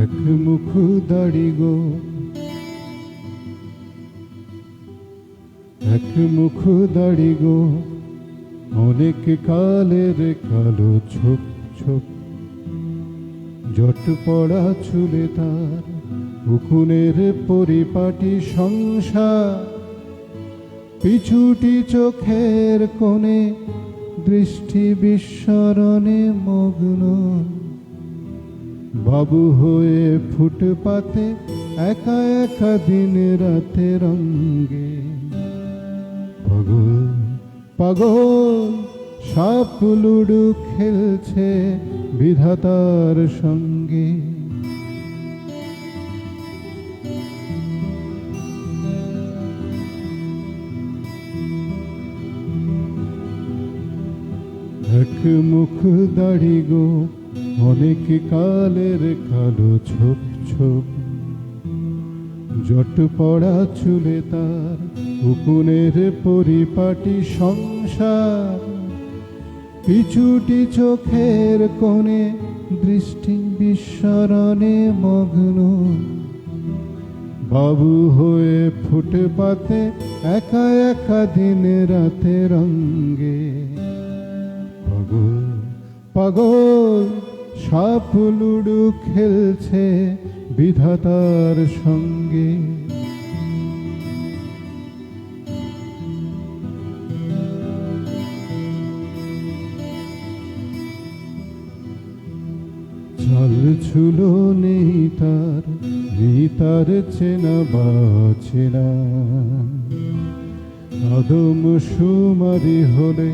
Speaker 1: এক মুখ দাড়ি গো এক মুখ দাড়ি গো অনেক কালের কালো ছোপ ছোপ জট পড়া চুলে তার উকুনের পরিপাটি সংসার পিছুটি চোখের কোণে দৃষ্টি বিস্মরণে মগ্ন, বাবু হয়ে ফুটপাতে একা একা দিন রাতে রঙ্গে। পাগল পাগল সাপ লুডু খেলছে বিধাতার সঙ্গে। এক মুখ দাড়ি গো অনেক কালের কালো ছোপ ছোপ, জট পড়া চুলে তার উকুনের পরিপাটি সংসার। পিছুটি চোখের কোণে দৃষ্টি বিস্মরণে মগ্ন, বাবু হয়ে ফুটপাতে একা একা দিন রাতে রঙ্গে। পাগল পাগল সাপ লুডু খেলছে বিধাতার সঙ্গে। চাল ছুলো নেই তার চেনা বাচেনা। আদম সুমারি হলে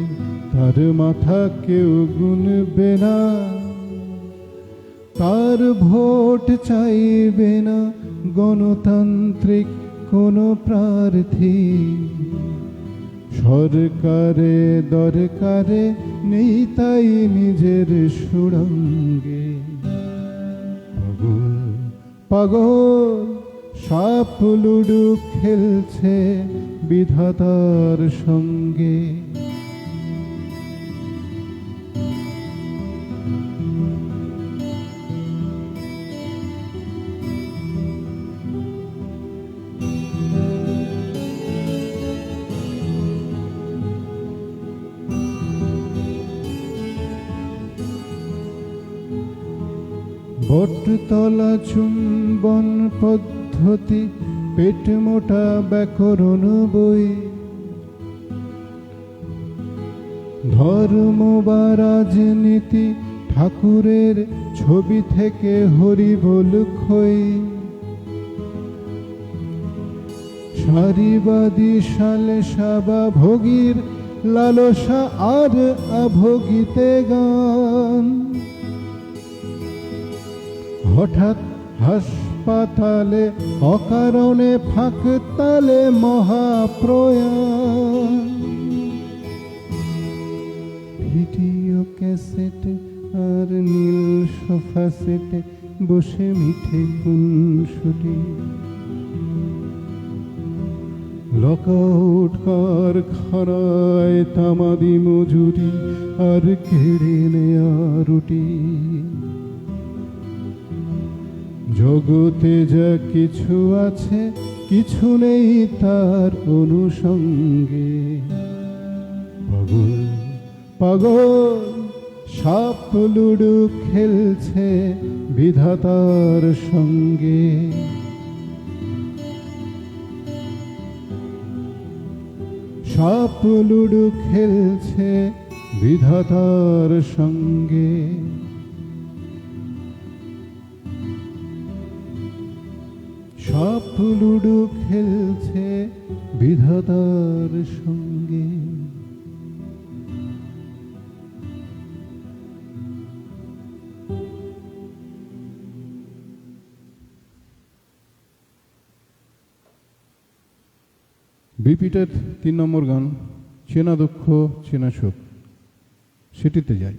Speaker 1: তার মাথা কেউ গুনবে না, তার ভোট চাইবে না গণতান্ত্রিক কোন প্রার্থী। সরকারে দরকারে নেই তাই নিজের সুড়ঙ্গে। পাগল পাগল সাপ লুডু খেলছে বিধাতার সঙ্গে। বটতলা চুম্বন পদ্ধতি, পেট মোটা ব্যাকরণ বই। ধর্ম বা রাজনীতি ঠাকুরের ছবি থেকে হরিবোল খই। সারিবাদী সালেসা বা ভোগীর লালসা আর আভোগীতে গান। হঠাৎ হাসপাতালে অকারণে ফাঁক তালে মহাপ্রয়াণ। ভিডিও ক্যাসেটে আর নীল সোফা সেটে বসে মিঠে খুনসুটি। লকআউট কারখানায় তামাদি মজুরি আর কেড়ে নেয়া রুটি। জগতে যা কিছু আছে কিছু নেই তার অনুষঙ্গে। পাগল পাগল সাপ লুডু খেলছে বিধাতার সঙ্গে। সাপ লুডু খেলছে বিধাতার সঙ্গে। সাপ লুডু খেলছে বিধাতার সঙ্গে। বিপিটের ৩ নম্বর গান চেনা দুঃখ চেনা সুখ, সেটিতে যাই।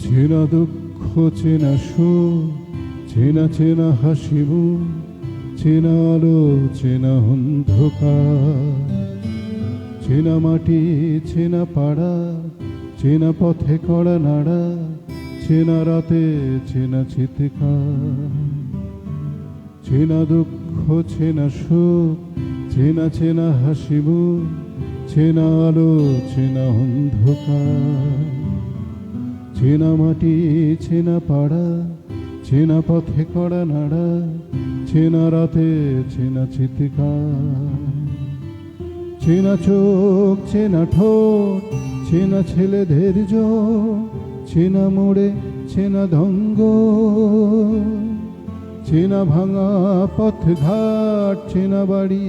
Speaker 1: চেনা দুঃখ চেনা সুখ, চেনা চেনা হাসি মুখ, চেনা আলো চেনা অন্ধকার, চেনা মাটি চেনা পাড়া, চেনা পথে কড়া নাড়া, চেনা রাতে চেনা চিৎকার, চেনা দুঃখ চেনা সুখ, চেনা চেনা হাসি মুখ, চেনা আলো চেনা অন্ধকার, চেনা মাটি চেনা পাড়া, চেনা পথে কড়া নাড়া, চেনা রাতে চেনা চিৎকার, চেনা চোখ চেনা ঠোঁট, চেনা ছেলেদের জোর, চেনা মোড়ে চেনা ধঙ্গ, চেনা ভাঙা পথ ঘাট, চেনা বাড়ি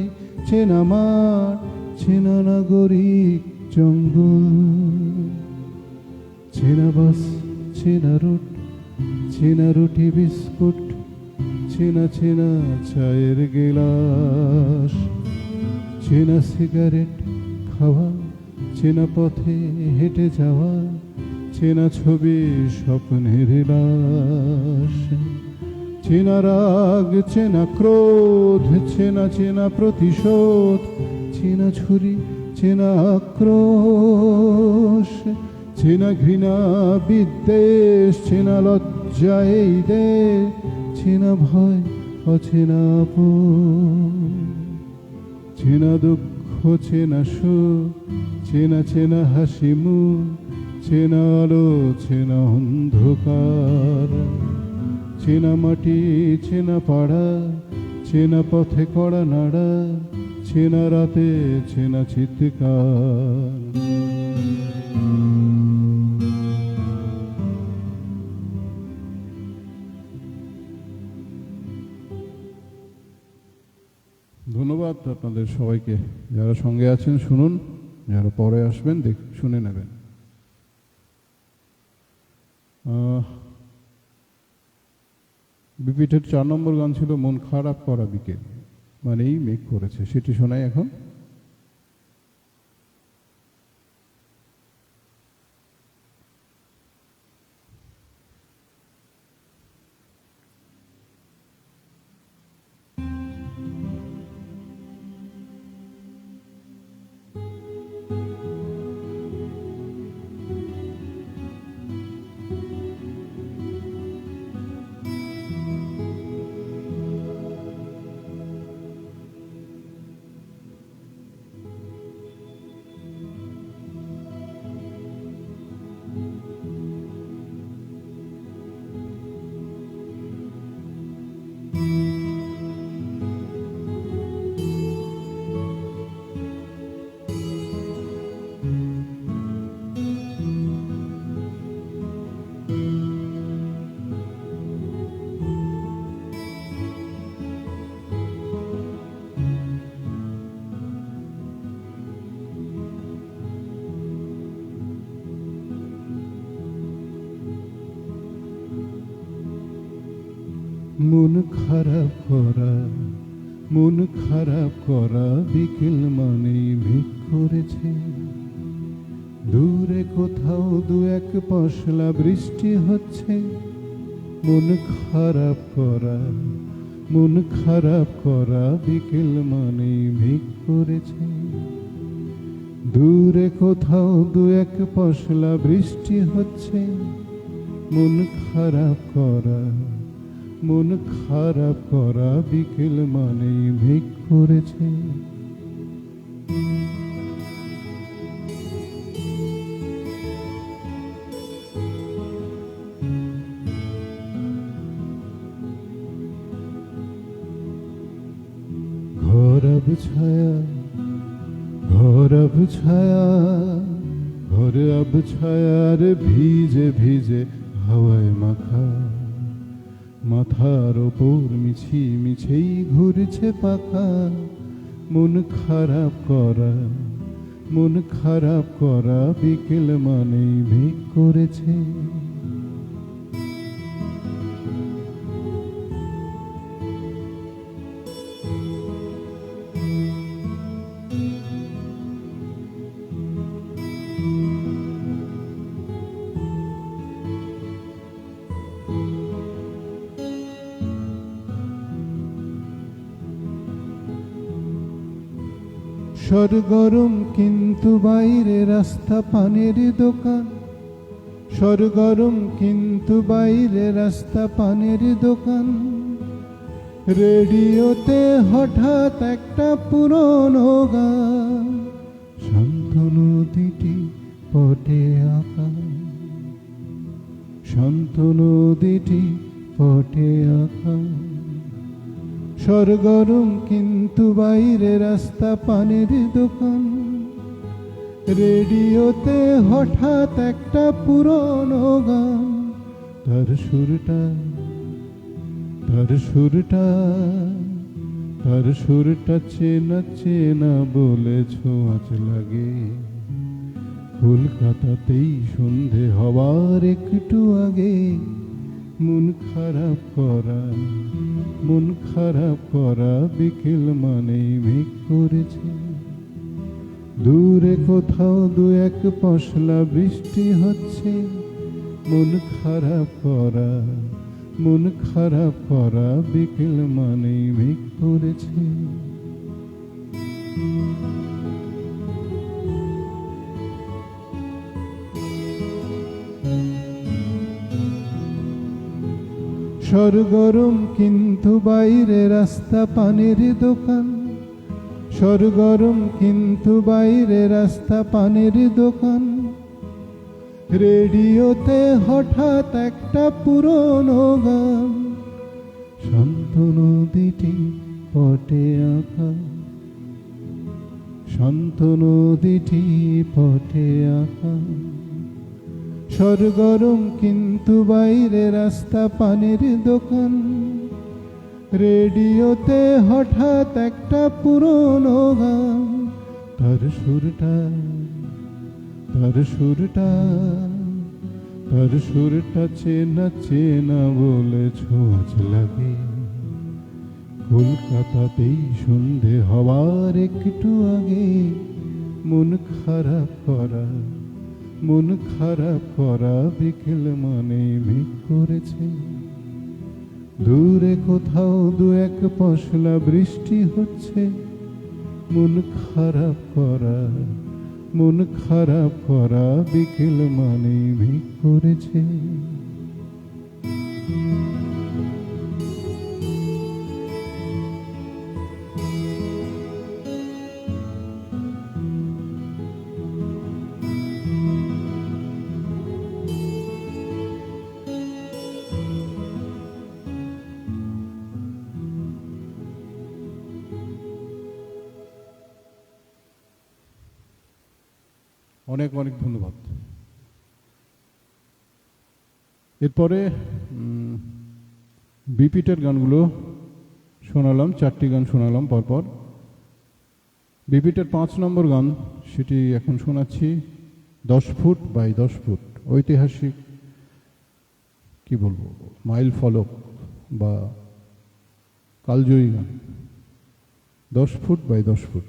Speaker 1: চেনা মাঠ, চেনা নাগরিক জঙ্গল, চেনা বাস চেনা রুট, চেনা রুটি বিস্কুট, চেনা চেনা চায়ের গেলাস, চেনা সিগারেট খাওয়া, চেনা পথে হেঁটে যাওয়া, চেনা ছবি স্বপ্নের লাশ, চেনা রাগ চেনা ক্রোধ, চেনা চেনা প্রতিশোধ, চেনা ছুরি চেনা আক্রোশ, চেনা ঘৃণা বিদ্বেষ, চেনা লজ্জা এই দেশ, চেনা ভয় অচেনা আপন, চেনা দুঃখ চেনা সুখ, চেনা চেনা হাসি মুখ, চেনা আলো চেনা অন্ধকার, চেনা মাটি চেনা পাড়া, চেনা পথে কড়া নাড়া, চেনা রাতে চেনা চিৎকার। ধন্যবাদ আপনাদের সবাইকে, যারা সঙ্গে আছেন শুনুন, যারা পরে আসবেন শুনে নেবেন। বিপিটের 4 নম্বর গান ছিল মন খারাপ করা বিকেল, মানেই মেঘ করেছে, সেটি শোনাই এখন। মন খারাপ করা, মন খারাপ করা বিকেল মানেই মেঘ করেছে, দূরে কোথাও দু এক পশলা বৃষ্টি হচ্ছে। মন খারাপ করা, মন খারাপ করা বিকেল মানেই মেঘ করেছে, দূরে কোথাও দু এক পশলা বৃষ্টি হচ্ছে। মন খারাপ করা, মন খারাপ করা বিকেল মানেই মেঘ করেছে। ঘর আব ছায়া, ঘর আব ছায়া, ঘরে আব ছায়ার ভিজে ভিজে হাওয়ায় মাখা, মাথার ওপর মিছি মিছেই ঘুরছে পাখা। মন খারাপ করা, মন খারাপ করা বিকেল মানেই মেঘ করেছে। সরগরম কিন্তু বাইরে রাস্তা পানের দোকান, সরগরম কিন্তু বাইরে রাস্তা পানের দোকান। রেডিওতে হঠাৎ একটা পুরনো গান, শান্ত নদীটি পটে আঁকা, শান্ত নদীটি পটে আঁকা। সরগরম কিন্তু বাইরে রাস্তা পানের দোকান। রেডিওতে হঠাৎ একটা পুরনো গান, তার সুরটা, তার সুরটা, তার সুরটা চেনা চেনা বলে ছোঁয়াচ লাগে। কলকাতাতেই সন্ধে হওয়ার একটু আগে মন খারাপ করা, মন খারাপ করা বিকেল মানেই মেঘ করেছে। দূরে কোথাও দু এক পশলা বৃষ্টি হচ্ছে। মন খারাপ করা, মন খারাপ করা বিকেল মানেই মেঘ করেছে। সরগরম কিন্তু বাইরে রাস্তা পানের দোকান, সরগরম কিন্তু বাইরে রাস্তা পানের দোকান। রেডিওতে হঠাৎ একটা পুরনো গান, শান্ত নদীটি পটে আঁকা, শান্ত নদীটি পটে আঁকা। সরগরম কিন্তু বাইরে রাস্তা পানের দোকান। রেডিওতে হঠাৎ একটা পুরনো গান, তার সুরটা, তার সুরটা, তার সুরটা চেনা চেনা বলে ছোঁয়াচ লাগে। কলকাতাতেই সন্ধে হওয়ার একটু আগে মন খারাপ করা, মন খারাপ করা বিকেল মানে মেঘ করেছে। দূরে কোথাও দু এক পশলা বৃষ্টি হচ্ছে। মন খারাপ করা, মন খারাপ করা বিকেল মানে মেঘ করেছে। অনেক অনেক ধন্যবাদ। এরপরে বিপিটের গানগুলো শোনালাম, 4টি গান শোনালাম পরপর। বিপিটের 5 নম্বর গান, সেটি এখন শোনাচ্ছি। 10 ফুট বাই 10 ফুট, ঐতিহাসিক কি বলবো, মাইল ফলক বা কালজয়ী গান। 10 ফুট বাই 10 ফুট।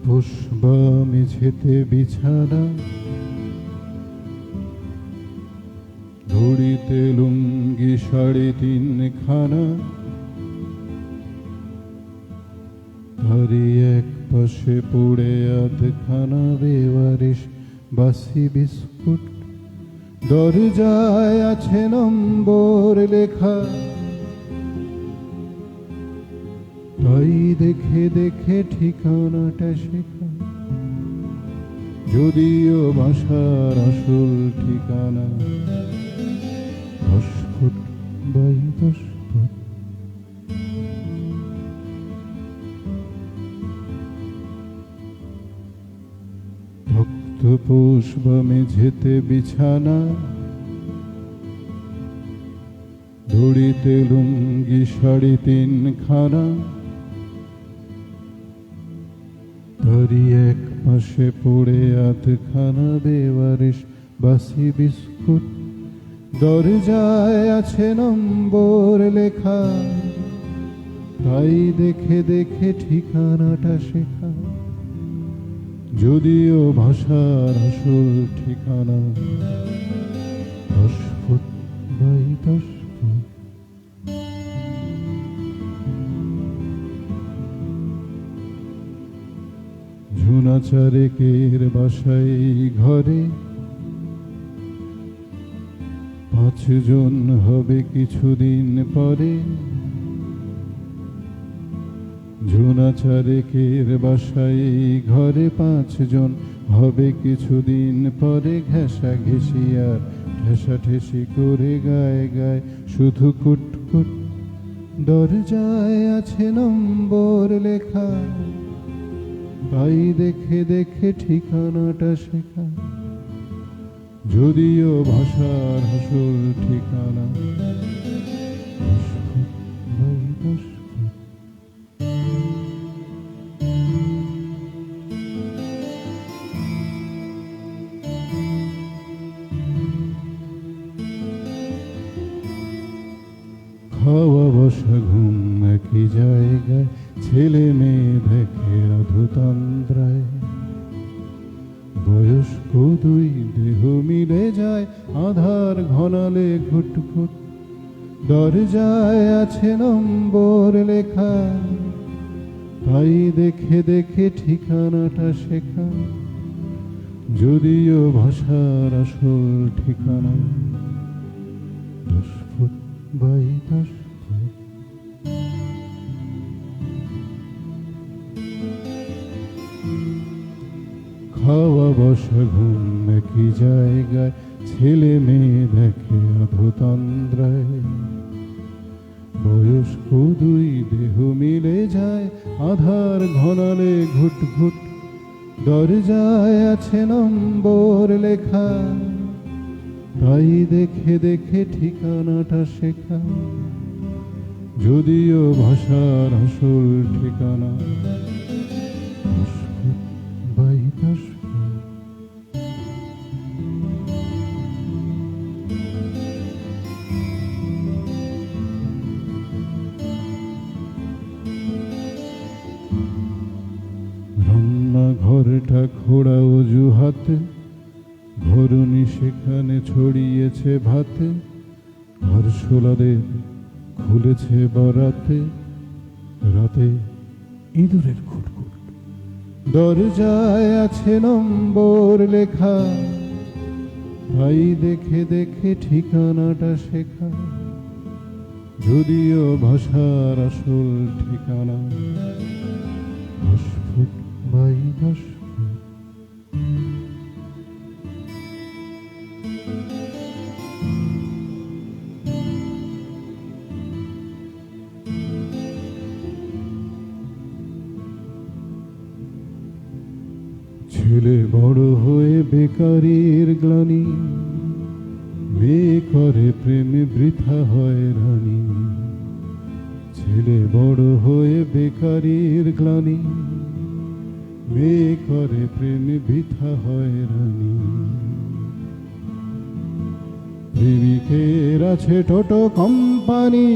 Speaker 1: পুষ্পা মেঝেতে বিছানা, ধুড়িতে লুঙ্গি 3.5 খানা। তারই এক পাশে পড়ে আধখানা বেওয়ারিশ বাসি বিস্কুট। দরজায় আছে নম্বর লেখা, তাই দেখে দেখে ঠিকানাটা শেখা, যদিও ভাষার আসল ঠিকানা 10 ফুট বাই 10 ফুট। ভক্তপোষ বা মেঝেতে বিছানা, দড়িতে লুঙ্গি 3.5 খানা, তারই এক পাশে পড়ে আধখানা বেওয়ারিশ বাসি বিস্কুট। দরজায় আছে নম্বর লেখা, তাই দেখে দেখে ঠিকানাটা শেখা, যদিও ভাষার আসল ঠিকানা 10 ফুট বাই 10 ফুট। ঝুনা চারেকের বাসায় এই ঘরে 5 জন হবে কিছুদিন পরে। ঝুনা চারেকের বাসায় এই ঘরে 5 জন হবে কিছুদিন পরে। ঘেঁষা ঘেঁষি আর ঠেসা ঠেসি করে গায়ে গায়ে শুধু কুটকুট। দরজায় আছে নম্বর লেখা, তাই দেখে দেখে ঠিকানাটা শেখা, যদিও ভাষার আসল ঠিকানা 10 ফুট বাই 10 ফুট। খাওয়া বসা ঘুম একই জায়গায়, ছেলে মেয়ে দেখে রাধুতন্দ্রায়। বয়স্ক 2 দেহ মিলে যায়, আধার ঘনালে ঘুটঘুট। দরজায় আছে নম্বর লেখা, তাই দেখে দেখে ঠিকানাটা শেখা, যদিও ভাষার আসল ঠিকানা 10 ফুট বাই 10 ফুট। খাওয়া বসা ঘুম একই জায়গায়, ছেলে মেয়ে দেখে আধতন্দ্রায়। বয়স্ক 2 দেহ মিলে যায়, আধার ঘনালে ঘুটঘুট। দরজায় আছে নম্বর লেখা, তাই দেখে দেখে ঠিকানাটা শেখা, যদিও ভাষার আসল ঠিকানা 10 ফুট বাই 10 ফুট। রান্নাঘরটা খোড়া অজুহাতে, ঘরুনি সেখানে ছড়িয়েছে ভাতে। ঘরশোলাদের খুলেছে বরাতে, রাতে ইঁদুরের খুটখুট। দরজায় আছে নম্বর লেখা, তাই দেখে দেখে ঠিকানাটা শেখা, যদিও ভাষার আসল ঠিকানা 10 ফুট বাই 10 ফুট। ছেলে বড় হয়ে বেকারির গ্লানি, মেয়ে করে প্রেমে বৃথা হয়রানি। ছেলে বড় হয়ে বেকারির গ্লানি, মেয়ে করে প্রেমে বৃথা হয়রানি। প্রেমিকের আছে টোটো কোম্পানি,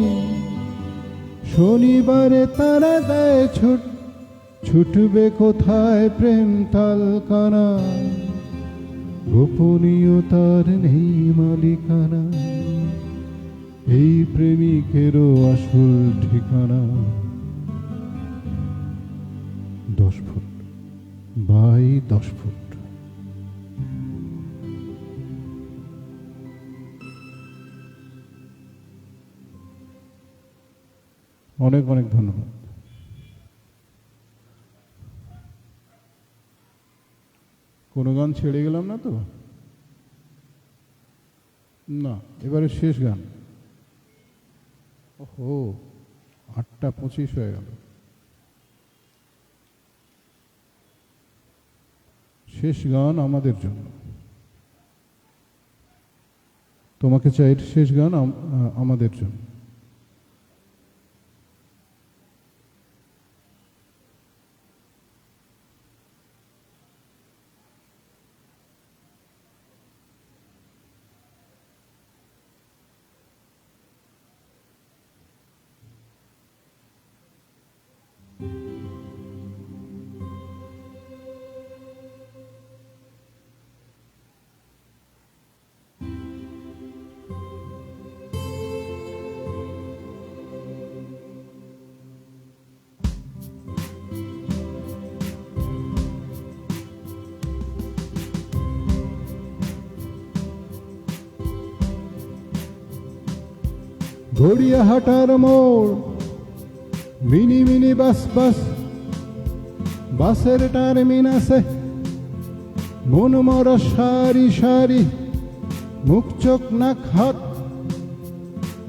Speaker 1: শনিবারে তারা দেয় ছুট। ছুটবে কোথায় প্রেম তালকানা, গোপনীয়তার নেই মালিকানা। এই প্রেমিকেরও আসল ঠিকানা 10 ফুট বাই 10 ফুট। অনেক অনেক ধন্যবাদ। কোনো গান ছেড়ে গেলাম না তো? না, এবারে শেষ গান। ওহো, 8:25 হয়ে গেল। শেষ গান আমাদের জন্য। তোমাকে চাই শেষ গান আমাদের জন্য। গড়িয়াহাটার মোড়, মিনি মিনি বাস বাস, বাসের টার্মিনাসে মন মরা সারি সারি, মুখ চোখ নাক হাত,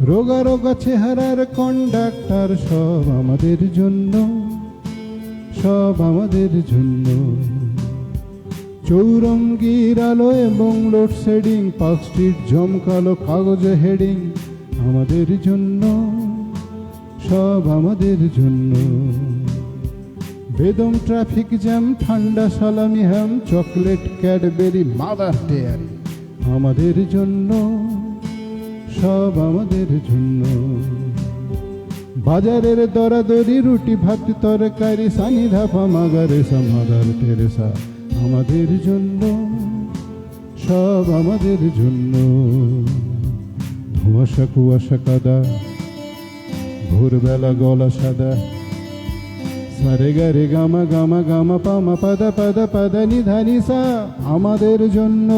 Speaker 1: রোগা রোগা চেহারার কন্ডাক্টর। সব আমাদের জন্য, সব আমাদের জন্য। চৌরঙ্গির আলো এবং লোডশেডিং, পার্ক স্ট্রিট জমকালো কাগজে হেডিং। আমাদের জন্য, সব আমাদের জন্য। বেদম ট্রাফিক জ্যাম, ঠান্ডা সালামি হ্যাম, চকলেট ক্যাডবেরি মাদার ডেয়ারি। আমাদের জন্য, সব আমাদের জন্য। বাজারের দরাদরি, রুটি ভাত তরকারি, সানি ধাপা মাগারেসা মাদার টেরেসা। আমাদের জন্য, সব আমাদের জন্য। ধোঁয়াশা কুয়াশা কাদা, ভোরবেলা গলা সাদা, সারে গারে গামা গামা গামা পামা পাদা পাদা পাদা নিধা নিসা। আমাদের জন্য,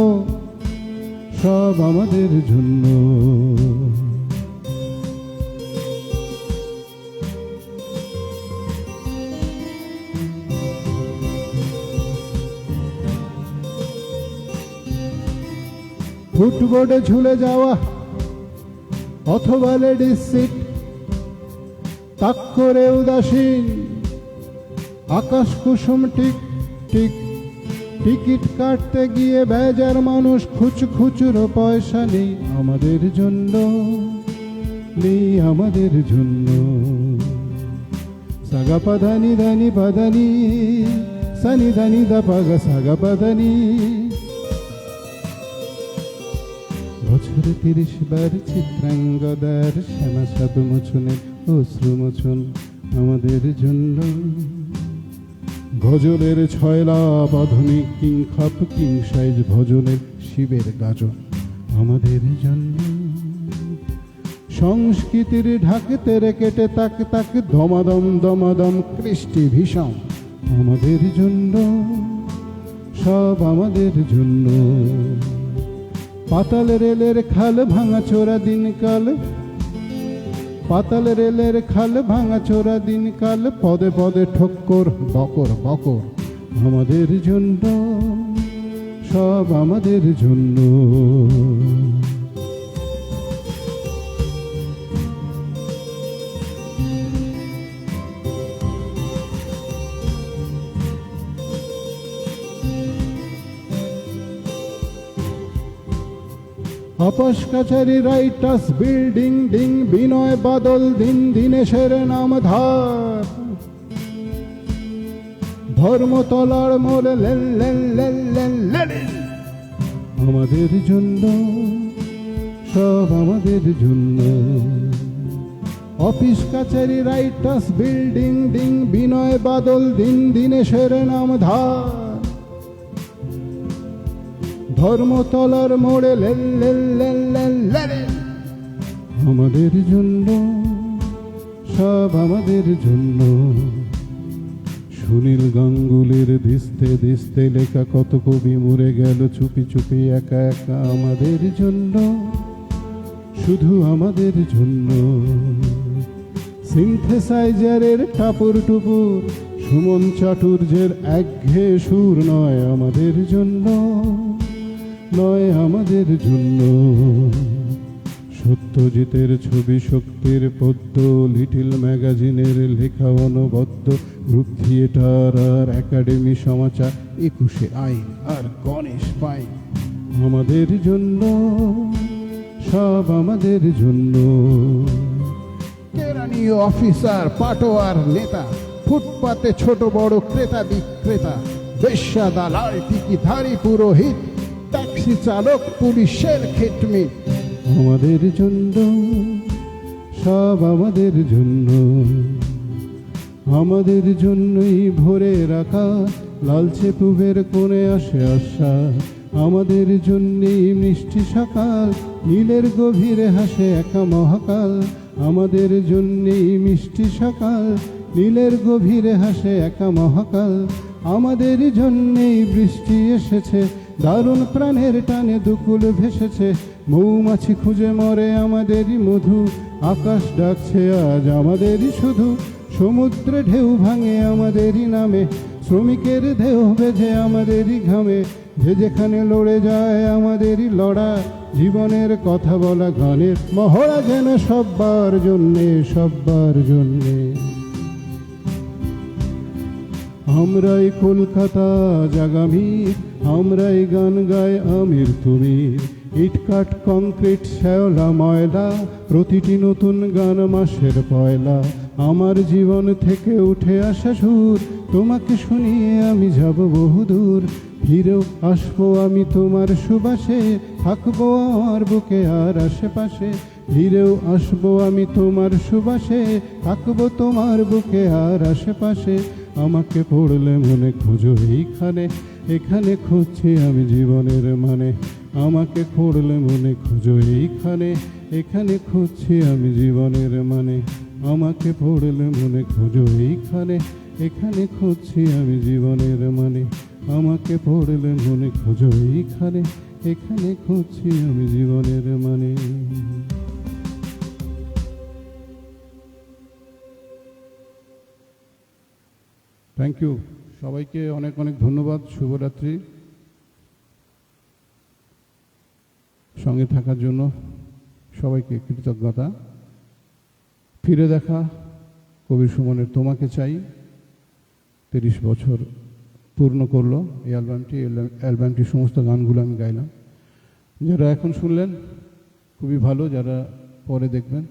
Speaker 1: সব আমাদের জন্য। ফুটবোর্ডে ঝুলে যাওয়া অথবা লেডিস সিট, তাক করে উদাসীন আকাশ কুসুম টিক টিক। টিকিট কাটতে গিয়ে বেজার মানুষ, খুচরো পয়সা নেই। আমাদের জন্য, নেই আমাদের জন্য। সাগা পাদানি দানি পাদানি, সানি দানি দা পাগা সাগা পাদানি। বছরে 30 বার চিত্রাঙ্গদার, শ্যামা সাধু মোচনের অশ্রু মোচন। আমাদের জন্য। গজলের ছয়লাভ, আধুনিক কিং খাপ, কিং সাইজ ভজনের শিবের গাজন। আমাদের জন্য। সংস্কৃতির ঢাকতে কেটে তাক তাক, দমাদম দমাদম কৃষ্টি ভীষণ। আমাদের জন্য, সব আমাদের জন্য। পাতাল রেলের খাল, ভাঙা চোরা দিনকাল, পাতাল রেলের খাল, ভাঙা চোরা দিনকাল। পদে পদে ঠক্কর, বকর বকর। আমাদের জন্য, সব আমাদের জন্য। অপস কাছারি রাইটাস বিল্ডিং ডিং, বিনয় বাদল দিন দিনেশের নাম ধার। ধর্মতলার মোড়ে lane lane lane lane lane. আমাদের জন্য, সব আমাদের জন্য। অফিস কাছারি রাইটাস বিল্ডিং ডিং, বিনয় বাদল দিন দিনেশের নাম ধার। ধর্মতলার মোড়ে lane lane lane lane lane. আমাদের জন্য, সব আমাদের জন্য। সুনীল গাঙ্গুলির দিস্তে দিস্তে লেখা কত কবি মরে গেল চুপি চুপি একা একা। আমাদের জন্য, শুধু আমাদের জন্য। সিনথেসাইজারের টাপুর টুপুর, সুমন চাটুর্যের একঘেয়ে সুর নয় আমাদের জন্য, নয় আমাদের জন্য। সত্যজিতের ছবি, শক্তির পদ্য, লিটল ম্যাগাজিনের লেখা অনবদ্য, গ্রুপ থিয়েটার আর একাডেমি সমাচার, 21 আইন আর গণেশ পাইন আমাদের জন্য, সব আমাদের জন্য। কেরানি অফিসার, পাটোয়ার নেতা, ফুটপাতে ছোট বড় ক্রেতা বিক্রেতা, বেশ্যা দালাল টিকিধারী পুরোহিত, ট্যাক্সি চালক পুলিশের খেটমিট আমাদের জন্য, সব আমাদের জন্য। আমাদের জন্যই ভোরে রাখা লালচে পুবের কোণে আসে আশা, আমাদের জন্যই মিষ্টি সকাল নীলের গভীরে হাসে একা মহাকাল, আমাদের জন্যই মিষ্টি সকাল নীলের গভীরে হাসে একা মহাকাল, আমাদের জন্যই বৃষ্টি এসেছে দারুণ প্রাণের টানে দুকুল ভেসেছে, মৌমাছি খুঁজে মরে আমাদেরই মধু, আকাশ ডাকছে আজ আমাদেরই শুধু, সমুদ্রে ঢেউ ভাঙে আমাদেরই নামে, শ্রমিকের দেহ বেঁধে আমাদেরই ঘামে, যে যেখানে লড়ে যায় আমাদেরই লড়া, জীবনের কথা বলা গানের মহড়া যেন সব্বার জন্যে, সব্বার জন্যে। আমরাই কলকাতা জাগামীর, আমরাই গান গাই আমির তুমির, ইটকাট কংক্রিট শ্যাওলা ময়লা, প্রতিটি নতুন গান মাসের পয়লা, আমার জীবন থেকে উঠে আসা সুর, তোমাকে শুনিয়ে আমি যাব বহুদূর, ফিরেও আসবো আমি তোমার সুবাসে, থাকবো আমার বুকে আর আশেপাশে, ফিরেও আসবো আমি তোমার সুবাসে, থাকবো তোমার বুকে আর আশেপাশে। আমাকে পড়লে মনে খোঁজো এইখানে, এখানে খুঁজছি আমি জীবনের মানে, আমাকে পড়লে মনে খোঁজো এইখানে, এখানে খুঁজছি আমি জীবনের মানে, আমাকে পড়লে মনে খোঁজো এইখানে, এখানে খুঁজছি আমি জীবনের মানে, আমাকে পড়লে মনে খোঁজো এইখানে, এখানে খুঁজছি আমি জীবনের মানে। থ্যাংক ইউ সবাইকে, অনেক অনেক ধন্যবাদ। শুভরাত্রি। সঙ্গে থাকার জন্য সবাইকে কৃতজ্ঞতা। ফিরে দেখা কবি সুমনের তোমাকে চাই 30 বছর পূর্ণ করলো এই অ্যালবামটি সমস্ত গানগুলো আমি গাইলাম। যারা এখন শুনলেন খুবই ভালো, যারা পরে দেখবেন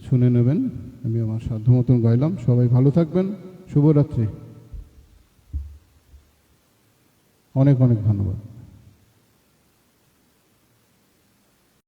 Speaker 1: শুনে নেবেন, আমি আমার সাধ্য মতন গাইলাম। সবাই ভালো থাকবেন, শুভরাত্রি, অনেক অনেক ধন্যবাদ।